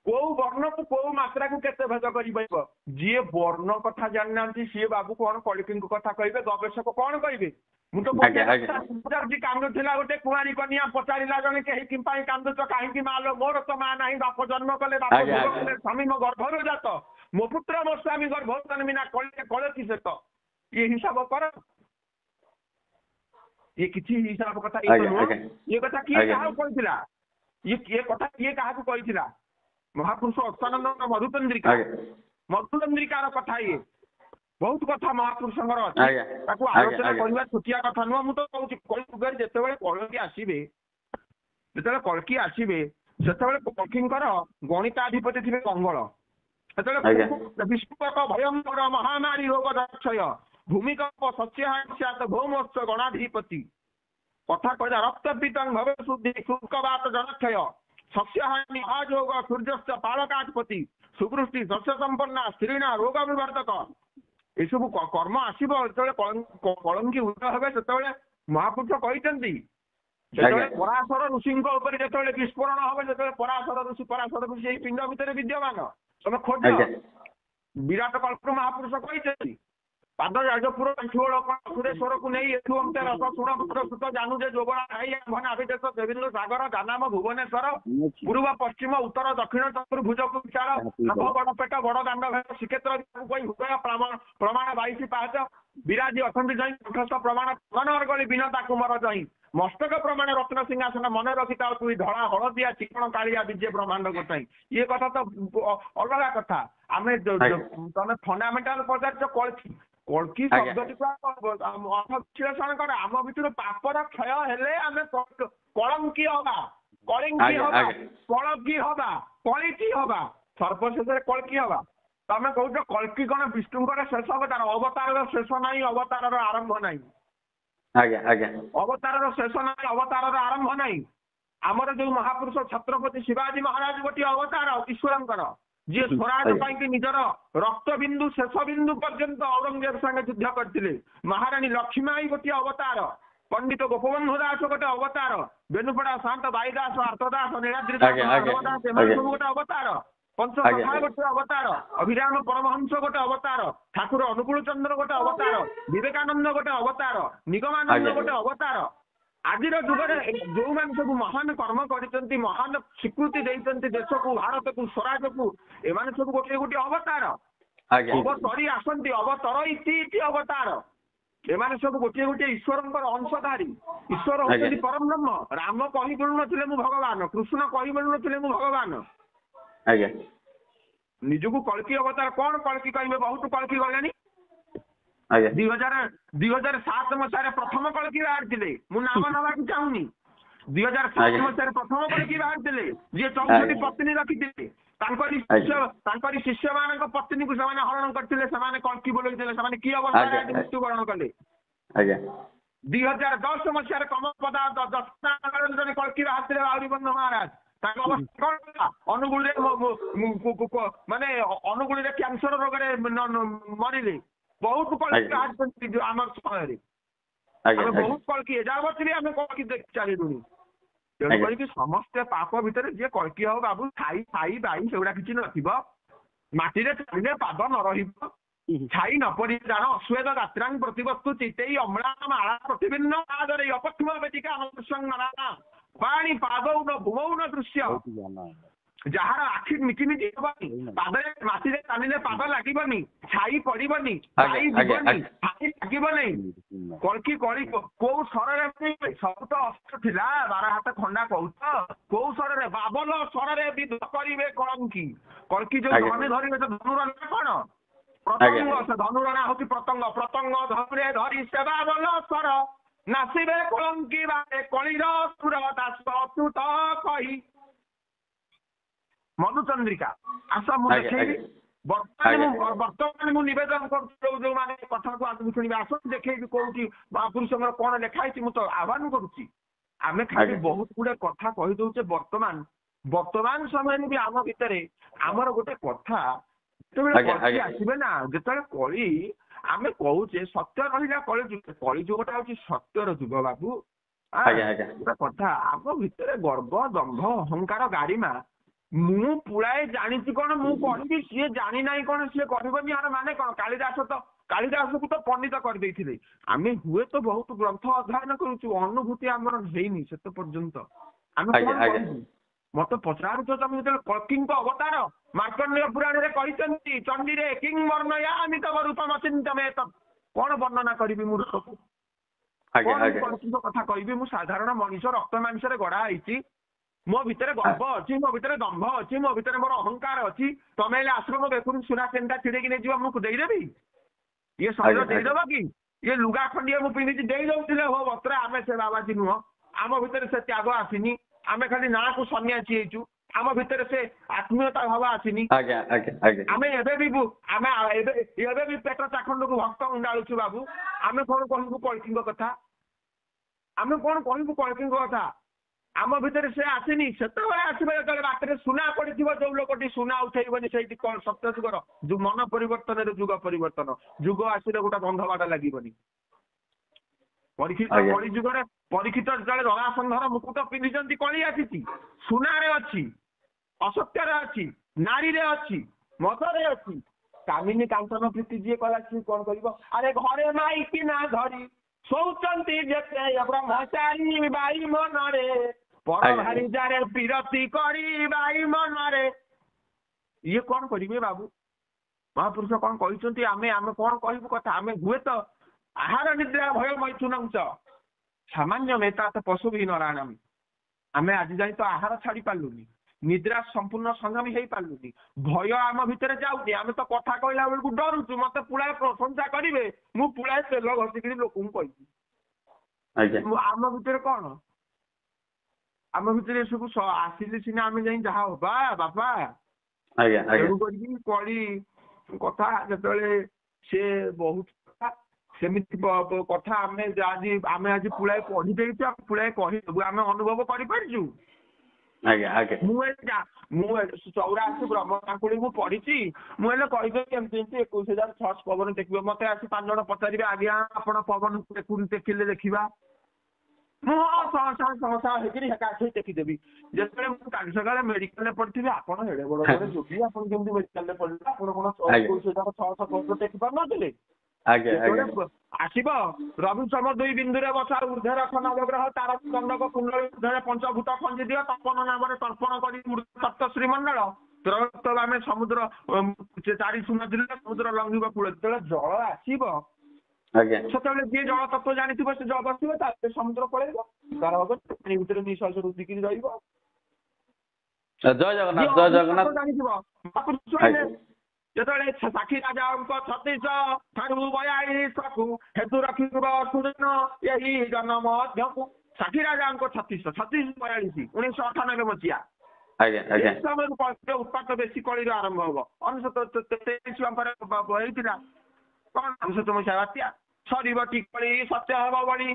କୋଉ ବର୍ଣ୍ଣକୁ କୋଉ ମାତ୍ରାକୁ କେତେ ଭେଦ କରିପାରିବ। ଯିଏ ବର୍ଣ୍ଣ କଥା ଜାଣିନାହାନ୍ତି ସିଏ ବାବୁ କଣ କଳିକିଙ୍କ କଥା କହିବେ, ଗବେଷକ କଣ କହିବେ। ମୁଁ ତ ଆଜ୍ଞା, ଗୋଟିଏ ଆଜ୍ଞା। କଥା କାନ୍ଦୁଥିଲା ଗୋଟେ କୁଆଁରୀ କନ୍ୟା, ପଚାରିଲା ଜଣେ କେହି ପାଇଁ କାନ୍ଦୁଛ, କାହିଁକି ମାଲୋ, ମୋର ତ ମା ନାହିଁ, ବାପ ଜନ୍ମ କଲେ, ବାପ ଆଜ୍ଞା, ଭୋଗ ଆଜ୍ଞା। କଲେ, ସ୍ୱାମୀ ମୋ ଗର୍ଭରୁ ଜାତ, ମୋ ପୁତ୍ର ମୋ ସ୍ୱାମୀ ଗର୍ଭରୁ ଜନ୍ମିନା, କଳେ କି ସେତ। ଇଏ ହିସାବ କର। ଇଏ କିଛି ହିସାବ କଥା ଇଏ ତ ଆଜ୍ଞା, ନୁହଁ। ଆଜ୍ଞା। ଇଏ କଥା କିଏ ଆଜ୍ଞା। କାହାକୁ କହିଥିଲା? ଇଏ କଥା କିଏ କାହାକୁ କହିଥିଲା? ମହାପୁରୁଷ ଅଚ୍ୟୁତାନନ୍ଦ ମଧୁଚନ୍ଦ୍ରିକା, ଆଜ୍ଞା। ମଧୁଚନ୍ଦ୍ରିକାର କଥା ଇଏ। ବହୁତ କଥା ମହାପୁରୁଷଙ୍କର ଅଛି, ଆଜ୍ଞା। ତାକୁ ଆଜ୍ଞା, ଆଲୋଚନା ଆଜ୍ଞା। କରିବା ଛୋଟିଆ କଥା ନୁହଁ। ମୁଁ ତ କହୁଛି କଳିଯୁଗରେ ଯେତେବେଳେ କଳକି ଆସିବେ, ସେତେବେଳେ କଳକିଙ୍କର ଗଣିତାଧିପତି ଥିବେ ମଙ୍ଗଳ। ଆଜ୍ଞା। ସେତେବେଳେ ବିସ୍ଫୋରକ ଭୟଙ୍କର ମହାମାରୀ ରୋଗ ଦକ୍ଷୟ ଭୂମିକମ୍ପ ଶସ୍ୟହାସ୍ୟାତ ଭୌମୋତ୍ସ ଗଣାଧିପତି କଥା କହିଲା ରକ୍ତ ପୀତଂ ଭବେ ଶୁଦ୍ଧି ଶୁକ୍ରବାତ ଜନକ୍ଷୟ ଶସ୍ୟହାନି ମହାଯୋଗ ସୂର୍ଯ୍ୟସ୍ତ ପାଳକାଧିପତି ସୁବୃଷ୍ଟି ଶସ୍ୟ ସମ୍ପନ୍ନା ସ୍ତ୍ରୀଣା ରୋଗ ବିବର୍ତ୍ତକ। ଏସବୁ କର୍ମ ଆସିବ ଯେତେବେଳେ କଳଙ୍କି ଉଦୟ ହେବେ, ସେତେବେଳେ ମହାପୁରୁଷ କହିଛନ୍ତି। ଯେତେବେଳେ ପରାଶର ଋଷିଙ୍କ ଉପରେ ଯେତେବେଳେ ବିସ୍ଫୋରଣ ହବ, ଯେତେବେଳେ ପରାଶର ଋଷି ଏଇ ପିଣ୍ଡ ଭିତରେ ବିଦ୍ୟମାନ, ତମେ ଖୋଜ। ବିରାଟ କଳ୍ପ ମହାପୁରୁଷ କହିଛନ୍ତି ପାଦ ଯାଜପୁର ସୁରେଶ୍ୱରକୁ ନେଇ ଏଠୁ ଅନ୍ତେ ରସ ଶୁଣ ସୁତ ଜାନୁ ଯେ ଯୋଗଣା ଖାଇ ଆଭିଦେଶ ଦେବିନ୍ଦୁ ସାଗର ଦାନାମ ଭୁବନେଶ୍ୱର ପୂର୍ବ ପଶ୍ଚିମ ଉତ୍ତର ଦକ୍ଷିଣ ଚତୁର୍ଭୁଜକୁ ବିଚାର ଆମ୍ଭ ବଡ ପେଟ ବଡ ଦାଣ୍ଡ ଭେଦ ଶ୍ରୀକ୍ଷେତ୍ର କହି ହୃଦୟ ପ୍ରମାଣ 22 ପାହାଚ ବିରାଜି ଅଛନ୍ତି ଯାଇ କଣ୍ଠସ୍ଥ ପ୍ରମାଣ ଗଳି ବିନତା କୁମର ଯାଇ ମସ୍ତକ ପ୍ରମାଣ ରତ୍ନ ସିଂହାସନ ମନେ ରଖିଥାଉ ତୁଇ ଧଳା ହଳଦିଆ ଚିକଣ କାଳିଆ ବିଜେ ବ୍ରହ୍ମାଣ୍ଡ ଗୋଟାଇ। ଇଏ କଥା ତ ଅଲଗା କଥା। ଆମେ ତମେ ଫଣ୍ଡାମେଣ୍ଟାଲ ପଚାରିଛ କଳ୍କି ଶବ୍ଦଟିକୁ ଅର୍ଥ ବିଶ୍ଳେଷଣ କର। ଆମ ଭିତରୁ ପାପର କ୍ଷୟ ହେଲେ ଆମେ କଳଙ୍କି ହବା, କଳିଙ୍କି ହବା, କଳକି ହବା, କଳିକି ହବା, ସର୍ବଶେଷରେ କଳ୍କି ହବା। ତମେ କହୁଛ କଳ୍କି କଣ ବିଷ୍ଣୁଙ୍କର ଶେଷ ଅବତାର? ଅବତାରର ଶେଷ ନାହିଁ, ଅବତାରର ଆରମ୍ଭ ନାହିଁ। ଅବତାରର ଶେଷ ନାହିଁ, ଅବତାରର ଆରମ୍ଭ ନାହିଁ। ଆମର ଯୋଉ ମହାପୁରୁଷ ଛତ୍ରପତି ଶିବାଜୀ ମହାରାଜ ଗୋଟିଏ ଅବତାର ଈଶ୍ୱରଙ୍କର, ଯିଏ ସ୍ୱରାଜ ପାଇଁକି ନିଜର ରକ୍ତ ବିନ୍ଦୁ ଶେଷ ବିନ୍ଦୁ ପର୍ଯ୍ୟନ୍ତ ଔରଙ୍ଗଜେବ ସାଙ୍ଗେ ଯୁଦ୍ଧ କରିଥିଲେ। ମହାରାଣୀ ଲକ୍ଷ୍ମୀବାଇ ଗୋଟିଏ ଅବତାର, ପଣ୍ଡିତ ଗୋପବନ୍ଧୁ ଦାସ ଗୋଟେ ଅବତାର, ବେନୁପଡା ସାନ୍ତ ବାଇ ଦାସ, ଆର୍ତ ଦାସ, ନୀଳାଦ୍ରି ଦାସ, ମାଧବ ଦାସ, ଏମାନେ ସବୁ ଗୋଟେ ଅବତାର। ପଞ୍ଚସଖା ଗୋଟେ ଅବତାର, ଅଭିରାମ ପରମହଂସ ଗୋଟେ ଅବତାର, ଠାକୁର ଅନୁକୂଳ ଚନ୍ଦ୍ର ଗୋଟେ ଅବତାର, ବିବେକାନନ୍ଦ ଗୋଟେ ଅବତାର, ନିଗମାନନ୍ଦ ଗୋଟେ ଅବତାର। ଆଜିର ଯୁଗରେ ଯୋଉମାନେ ସବୁ ମହାନ କର୍ମ କରିଛନ୍ତି, ମହାନ ସ୍ୱୀକୃତି ଦେଇଛନ୍ତି ଦେଶକୁ, ଭାରତକୁ, ସ୍ୱରାଜକୁ, ଏମାନେ ସବୁ ଗୋଟିଏ ଗୋଟିଏ ଅବତାର। ଅବତରି ଆସନ୍ତି, ଅବତର ଇତି ଅବତାର। ଏମାନେ ସବୁ ଗୋଟିଏ ଗୋଟିଏ ଈଶ୍ୱରଙ୍କର ଅଂଶଧାରୀ। ଈଶ୍ୱର ହଉଛନ୍ତି ପରମ ବ୍ରହ୍ମ। ରାମ କହି ମିଳୁନଥିଲେ ମୁଁ ଭଗବାନ, କୃଷ୍ଣ କହି ମିଳୁନଥିଲେ ମୁଁ ଭଗବାନ। ନିଜକୁ କଳ୍କି ଅବତାର କଣ କଳ୍କି କହିବେ? ବହୁତ କଳ୍କି ଗଲେଣି। 2007 ମସିହାରେ ପ୍ରଥମ କଳ୍କି ବାହାରିଥିଲେ। ମୁଁ ନାମ ନେବାକୁ ଚାହୁଁନି। 2007 ମସିହାରେ ପ୍ରଥମ କଳ୍କି ବାହାରିଥିଲେ, ଯିଏ 64 ପତ୍ନୀ ରଖିଥିଲେ। ତାଙ୍କରି ଶିଷ୍ୟ ମାନଙ୍କ ପତ୍ନୀକୁ ସେମାନେ ହରଣ କରିଥିଲେ। ସେମାନେ କଳ୍କି ବୋଲୁଥିଲେ। ସେମାନେ କି ଅବସ୍ଥାରେ ଆଜି ମୃତ୍ୟୁବରଣ କଲେ। 2010 ମସିହାରେ କମପଦା ଜଣେ କଳ୍କି ବାହାରିଥିଲେ, ବାଉରୀବନ୍ଧ ମହାରାଜ। ତାଙ୍କ ଅବସ୍ଥା କଣ ହେଲା? ଅନୁଗୁଳରେ ମାନେ ଅନୁଗୁଳରେ କ୍ୟାନ୍ସର ରୋଗରେ ମରିଲେ। ବହୁତ କଳ୍କି ବାହାରିଛନ୍ତି ଆମର ସମୟରେ। ଆମେ ବହୁତ କଳ୍କି ଯାବତୀୟ ଆମେ କଳ୍କି ଦେଖି ଚାଲିଲୁଣି। ତେଣୁ କରିକି ସମସ୍ତେ ପାପ ଭିତରେ ଯିଏ କଳ୍କି ହବ ବାବୁ, ଛାଇ ବାଇ ସେଗୁଡା କିଛି ନଥିବ। ମାଟିରେ ଚାଲିଲେ ପାଦ ନ ରହିବ, ଛାଇ ନ ପଡି ଜାଣ ଅଶ୍ଵେତ ଯାତ୍ରାଂ ପ୍ରତିବସ୍ତୁ ଚିତେଇ ଅମ୍ଳାନ ମାଳା ପ୍ରତିବିନ୍ନ ଆଦରେ ଅପକ୍ଷ୍ମ ବେଦିକା ଅନୁସଙ୍ଗନା ପାଣି ପାଦୌନ ଭୂମୌନ ଦୃଶ୍ୟ। ଯାହାର ଆଖି ମିଟିମିଟି ହବନି, ପାଦରେ ମାଟିରେ ଚାଲିଲେ ପାଦ ଲାଗିବନି, ଛାଇ ପଡିବନି, ଛାଇ ଯିବନି, ଛାଇ ଲାଗିବନି। କଳ୍କି କଳି କୋଉ ସ୍ୱରରେ ସବୁ ତ ଅସ୍ତ୍ର ଥିଲା, 12 ହାତ ଖଣ୍ଡା କହୁଛ। କୋଉ ସ୍ୱରରେ? ବାବଲ ସ୍ୱରରେ ବିଧ କରିବେ କଳଙ୍କି। କଳ୍କି ଯୋଉ ଧନୁ ଧରିବେ, ସେ ଧନୁର ନାଁ କଣ? ପ୍ରତଙ୍ଗ। ସେ ଧନୁର ନାଁ ହଉଛି ପ୍ରତଙ୍ଗ। ପ୍ରତଙ୍ଗ ଧରେ ଧରି ସେ ବାବଲ ସ୍ୱର ନାସିବେ କଳଙ୍କି ବାରେ କଳିର ସୁର ଦାସ ଅତୁତ କହି। ମଧୁଚନ୍ଦ୍ରିକା ଆସ ମୁଁ ଆଜ୍ଞା ଦେଖେଇବି। ଆଜ୍ଞା ବର୍ତ୍ତମାନ ମୁଁ ନିବେଦନ କରୁଛି ଯୋଉମାନେ କଥାକୁ ଆଗକୁ ଶୁଣିବେ ଆସନ୍ତୁ ଦେଖେଇବି କୋଉଠି ମହାପୁରୁଷଙ୍କର କଣ ଲେଖା ହେଇଛି। ମୁଁ ତ ଆହ୍ୱାନ କରୁଛି। ଆମେ ଖାଲି ଆଜ୍ଞା ବହୁତ ଗୁଡେ କଥା କହିଦଉଛେ। ବର୍ତ୍ତମାନ ସମୟରେ ବି ଆମ ଭିତରେ ଆମର ଗୋଟେ କଥା ଯେତେବେଳେ ଆଜ୍ଞା କଳି ଆଜ୍ଞା ଆସିବେ ନା, ଯେତେବେଳେ କଳି ଆମେ କହୁଛେ ସତ୍ୟ ରହିଲା କଳି ଯୁଗ। କଳି ଯୁଗଟା ହଉଛି ସତ୍ୟର ଯୁଗ ବାବୁ। ଆଜ୍ଞା ଆଜ୍ଞା ଗୋଟେ କଥା ଆମ ଭିତରେ ଗର୍ବ ଦମ୍ଭ ଅହଙ୍କାର ଗାରିମା। ମୁଁ ପୁଳାଏ ଜାଣିଛି କଣ ମୁଁ କହିବି, ସିଏ ଜାଣି ନାହିଁ କଣ ସିଏ କହିବନି। ଆର ମାନେ କଣ? କାଳିଦାସକୁ ତ ପଣ୍ଡିତ କରିଦେଇଥିଲେ। ଆମେ ହୁଏତ ବହୁତ ଗ୍ରନ୍ଥ ଅଧ୍ୟୟନ କରୁଛୁ, ଅନୁଭୂତି ଆମର ହେଇନି ସେତେ ପର୍ଯ୍ୟନ୍ତ। ଆମେ ଆଜ୍ଞା କଣ ଆଜ୍ଞା କହିବୁ? ମତେ ପଚାରୁଛ ତମେ ଯେତେବେଳେ କଳ୍କିଙ୍କ ଅବତାର ମାର୍କଣ୍ଡେୟ ପୁରାଣରେ କହିଛନ୍ତି, ଚଣ୍ଡୀରେ କିଂ ବର୍ଣ୍ଣୟା ଅମିତ ରୂପମ ଚିନ୍ତମେ ତତ୍। କଣ ବର୍ଣ୍ଣନା କରିବି ମୂର୍ଖକୁ? ଆଜ୍ଞା କଣ ମୁଁ ଆଜ୍ଞା କଳ୍କିଙ୍କ କଥା କହିବି? ମୁଁ ସାଧାରଣ ମଣିଷ, ରକ୍ତ ମାଂସରେ ଗଢା ହେଇଛି। ମୋ ଭିତରେ ଗର୍ବ ଅଛି, ମୋ ଭିତରେ ଦମ୍ଭ ଅଛି, ମୋ ଭିତରେ ମୋର ଅହଙ୍କାର ଅଛି। ତମେ ହେଲେ ଆଶ୍ରମ ବେକୁରୁ ସୁନା ସେନ୍ଟା ଛିଡେଇକି ନେଇଯିବ, ମୁଁ ଦେଇଦେବି? ଇଏ ଶରୀର ଆଜ୍ଞା ଦେଇଦବ କି? ଇଏ ଲୁଗା ଖଣ୍ଡିଏ ମୁଁ ପିନ୍ଧିଛି ଦେଇ ଦଉଥିଲେ ହୋ ବସ୍ତ୍ର। ଆମେ ସେ ବାବାଜୀ ନୁହଁ। ଆମ ଭିତରେ ସେ ତ୍ୟାଗ ଆସିନି। ଆମେ ଖାଲି ନାଁକୁ ସନ୍ନ୍ୟାସୀ ହେଇଛୁ। ଆମ ଭିତରେ ସେ ଆତ୍ମୀୟତା ଭାବ ଆସିନି। ଆଜ୍ଞା ଆଜ୍ଞା ଆଜ୍ଞା ଆମେ ଏବେ ବି ପେଟ ଚାଖଣ୍ଡକୁ ଭକ୍ତ ଉଣ୍ଡାଳୁଛୁ ବାବୁ। ଆମେ କଣ କହିବୁ କଳ୍କିଙ୍କ କଥା? ଆମେ କଣ କହିବୁ କଳ୍କିଙ୍କ କଥା? ଆମ ଭିତରେ ସେ ଆସିନି। ସେତେବେଳେ ଆସିବ ଯେତେବେଳେ ବାଟରେ ସୁନା ପଡିଥିବ, ଯୋଉ ଲୋକଟି ସୁନା ଉଠେଇବନି ସେଇଠି କଣ ସତ୍ୟ ଯୁଗର ଯୋଉ ମନ ପରିବର୍ତ୍ତନରେ ଯୁଗ ପରିବର୍ତ୍ତନ। ଯୁଗ ଆସିଲେ ଗୋଟେ ବନ୍ଧ ବାଟ ଲାଗିବନି। ପରୀକ୍ଷିତ ଆଜ୍ଞା କଳି ଯୁଗରେ ପରୀକ୍ଷିତ ଯେତେବେଳେ ଜଳାସନ୍ଧର ମୁକୁଟ ପିନ୍ଧିଛନ୍ତି, କଳି ଆସିଛି। ସୁନାରେ ଅଛି, ଅସତ୍ୟରେ ଅଛି, ନାରୀରେ ଅଛି, ମଦରେ ଅଛି। କାମିନୀ କାଞ୍ଚନ ପ୍ରୀତି ଯିଏ କଲା ସିଏ କଣ କରିବ? ଆରେ ଘରେ ମାଇକି ନା ଧରି ଶୋଉଛନ୍ତି ଯେତେ ବ୍ରହ୍ମଚାରୀ ବାଇ ମନରେ ପର ଆଜ୍ଞା ଭାରି ଯାରେ ବିରତି କରି ବାଇ ମନରେ। ଇଏ କଣ କରିବେ ବାବୁ? ମହାପୁରୁଷ କଣ କହିଛନ୍ତି? ଆମେ କଣ କହିବୁ କଥା? ଆମେ ହୁଏତ ଆହାର ନିଦ୍ରା ଭୟ ମୈଥୁନଞ୍ଚ ସାମାନ୍ୟ ମେତା ପଶୁ ବି ନରାଣାମି। ଆମେ ଆଜି ଯାଇ ତ ଆହାର ଛାଡି ପାରିଲୁନି, ନିଦ୍ରା ସମ୍ପୂର୍ଣ୍ଣ ସଂଯମୀ ହେଇପାରିଲୁନି। ଭୟ ଆମ ଭିତରେ ଯାଉଛି। ଆମେ ତ କଥା କହିଲା ବେଳକୁ ଡରୁଛୁ। ମତେ ପୁଳାଏ ପ୍ରଶଂସା କରିବେ, ମୁଁ ପୁଳାଏ ତେଲ ଘଷିକିରି ଲୋକଙ୍କୁ କହିବି। ଆଜ୍ଞା ଆମ ଭିତରେ କଣ? ଆମ ଭିତରେ ଏସବୁ ଆସିଲେ ସିନା ଆମେ ଯାଇ ଯାହା ହବା ବାପା। ଆଜ୍ଞା ଆଜ୍ଞା ତେଣୁ କରିକି କଳି କଥା ଯେତେବେଳେ ସେ ବହୁତ ସେମିତି କଥା ଆମେ ଆଜି ପୁଳାଏ ପଢି ଦେଇଛୁ, ଆମେ ପୁଳାଏ କହିଦେବୁ। ଆମେ ଅନୁଭବ କରିପାରିଛୁ। ଆଜ୍ଞା ଆଜ୍ଞା ମୁଁ 84 ବ୍ରହ୍ମକାକୁଳି ମୁଁ ପଢିଛି। ମୁଁ ହେଲେ କହିଦେବି ଏମିତି 21,600 ପବନ ଟେକିବ। ମତେ ଆସି 5 ଜଣ ପଚାରିବେ, ଆଜ୍ଞା ଆପଣ ପବନ ଟେକିଲେ ଦେଖିବା। ମୁଁ ସଂସା ହେଇକିରି ଏକାଠି ଟେକିଦେବି। ଯେତେବେଳେ ମୁଁ କାଲି ସକାଳେ ମେଡିକାଲରେ ପଡିଥିବି, ଆପଣ ଏଡେ ବଡ ବଡ ଯୋଗୀ, ଆପଣ କେମିତି ମେଡିକାଲରେ ପଡିଲେ? ଆପଣ କଣ 21,600 ପବନ ଟେକି ପାରୁନଥିଲେ? ଆଜ୍ଞା ଯେତେବେଳେ ଆଜ୍ଞା ଆସିବ ରବି ସମ 2 ବିନ୍ଦୁରେ ବସା ଉର୍ଦ୍ଧ୍ୱ ରଥ ନବଗ୍ରହ ତାର ଦଣ୍ଡକ କୁଣ୍ଡଳୀ ଉର୍ଦ୍ଧ୍ୱରେ ପଞ୍ଚଭୂତ ଖଞ୍ଜି ଦିଅ ତପନ ନାମରେ ତର୍ପଣ କରି ସପ୍ତ ଶ୍ରୀମଣ୍ଡଳ ତ୍ରୟୋତ୍ତର ଆମେ ସମୁଦ୍ର 4 ଶୂନ ଦିନ ସମୁଦ୍ର ଲଙ୍ଘିବ କୂଳ। ଯେତେବେଳେ ଜଳ ଆସିବ ଆଜ୍ଞା ସେତେବେଳେ ଯିଏ ଜଳ ତତ୍ତ୍ୱ ଜାଣିଥିବ ସେ ଜଳ ବସିବ, ତାପରେ ସମୁଦ୍ର ପଳେଇବ। ତାର ପାଣି ଭିତରେ ନିଶ୍ୱାସ ରୁଧିକିରି ରହିବ। ଜୟ ଜଗନ୍ନାଥ ଜୟ ଜଗନ୍ନାଥ। ଜାଣିଥିବ ଆଜ୍ଞା ଯେତେବେଳେ ସାକ୍ଷୀ ରାଜାଙ୍କ 36 ଠାରୁ 42କୁ ହେତୁ ରଖିବ ସୁଦିନ ଏହି ଜନ ମଧ୍ୟକୁ। ସାକ୍ଷୀ ରାଜାଙ୍କ 36 42 1998 ମସିହା। ଆଜ୍ଞା ଆଜ୍ଞା ଏ ସମୟରୁ ଉତ୍ପାତ ବେଶୀ କଳିର ଆରମ୍ଭ ହବ। 1923 ପରେ ହେଇଥିଲା କଣ 19 ମସିହା ବାତ୍ୟା। ସରିବ ଟିକଳି ସତ୍ୟ ହବ ବଳି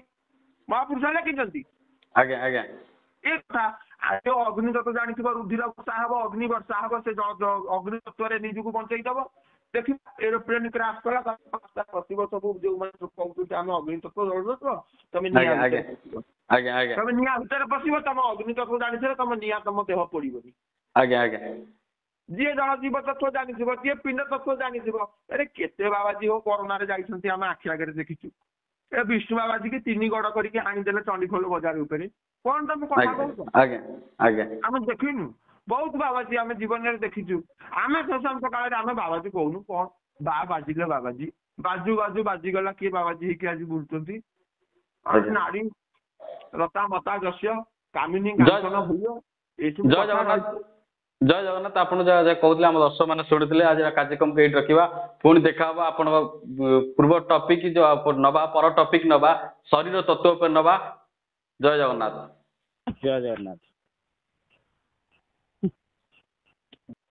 ମହାପୁରୁଷ ଲେଖିଛନ୍ତି। ଆଜ୍ଞା ଆଜ୍ଞା ଏ କଥା ଯୋଉ ଅଗ୍ନି ତତ୍ତ୍ୱ ଜାଣିଥିବ, ରୁଧିର ବର୍ଷା ହବ, ଅଗ୍ନି ବର୍ଷା ହବ, ସେ ଅଗ୍ନି ତତ୍ତ୍ୱରେ ନିଜକୁ ବଞ୍ଚେଇ ଦବ। ଦେଖିବା ଏରୋପ୍ଲେନ କ୍ରାସ କଲା ପ୍ରତିବର୍ଷ ଯୋଉମାନେ କହୁଛନ୍ତି ଆମେ ଅଗ୍ନି ତତ୍ତ୍ୱ ଜଳୁନଥିବ, ତମେ ନିଆଁ ଭିତରେ ପଶିବ। ଆଜ୍ଞା ଆଜ୍ଞା ତମେ ନିଆଁ ଭିତରେ ପଶିବ, ତମ ଅଗ୍ନି ତତ୍ତ୍ୱ ଜାଣିଥିଲେ ତମ ନିଆଁ ତମ ଦେହ ପୋଡିବନି। ଆଜ୍ଞା ଆଜ୍ଞା ଯିଏ ଜଳ ଜୀବ ତତ୍ତ୍ୱ ଜାଣିଥିବ, ଯିଏ ପିଣ୍ଡ ତତ୍ତ୍ୱ ଜାଣିଥିବ, ଆରେ କେତେ ବାବାଜୀ ହଉ କରୋନାରେ ଯାଇଛନ୍ତି, ଆମେ ଆଖି ଆଗରେ ଦେଖିଛୁ। ଏ ବିଷ୍ଣୁ ବାବାଜୀ କି 3 ଗଡ କରିକି ଆଣିଦେଲେ ଚଣ୍ଡିଖୋଲ ବଜାର ଉପରେ। କଣ ତମେ କଥା କହୁଛ? ଆଜ୍ଞା ଆଜ୍ଞା ଆମେ ଦେଖିନୁ? ବହୁତ ବାବାଜୀ ଆମେ ଜୀବନରେ ଦେଖିଛୁ। ଆମେ ଶେଷାନ୍ତ କାଳରେ ଆମେ ବାବାଜୀ କହୁନୁ କଣ? ବାଜିଲେ ବାବାଜୀ ବାଜୁ ବାଜୁ ବାଜିଗଲା, କିଏ ବାବାଜୀ ହେଇକି ଆଜି ବୁଲୁଛନ୍ତି? ନାରୀ ଲତା ମତା ଯଶ୍ୟ କାମିନୀ କାଞ୍ଚନ ଭୂୟ ଏସବୁ ଜୟ କଥା ଜଗନ୍ନାଥ ଜୟ ଜଗନ୍ନାଥ। ଆପଣ ଯାହା ଯାହା କହୁଥିଲେ ଆମ ଦର୍ଶକ ମାନେ ଶୁଣିଥିଲେ। ଆଜି କାର୍ଯ୍ୟକ୍ରମକୁ ଏଇଠି ରଖିବା। ପୁଣି ଦେଖା ହବ ଆପଣଙ୍କ ପୂର୍ବ ଟପିକ୍ ଯୋଉ ନବା ପର ଟପିକ୍ ନବା ଶରୀର ତତ୍ତ୍ୱ ଉପରେ ନବା। ଜୟ ଜଗନ୍ନାଥ। ଜୟ ଜଗନ୍ନାଥ।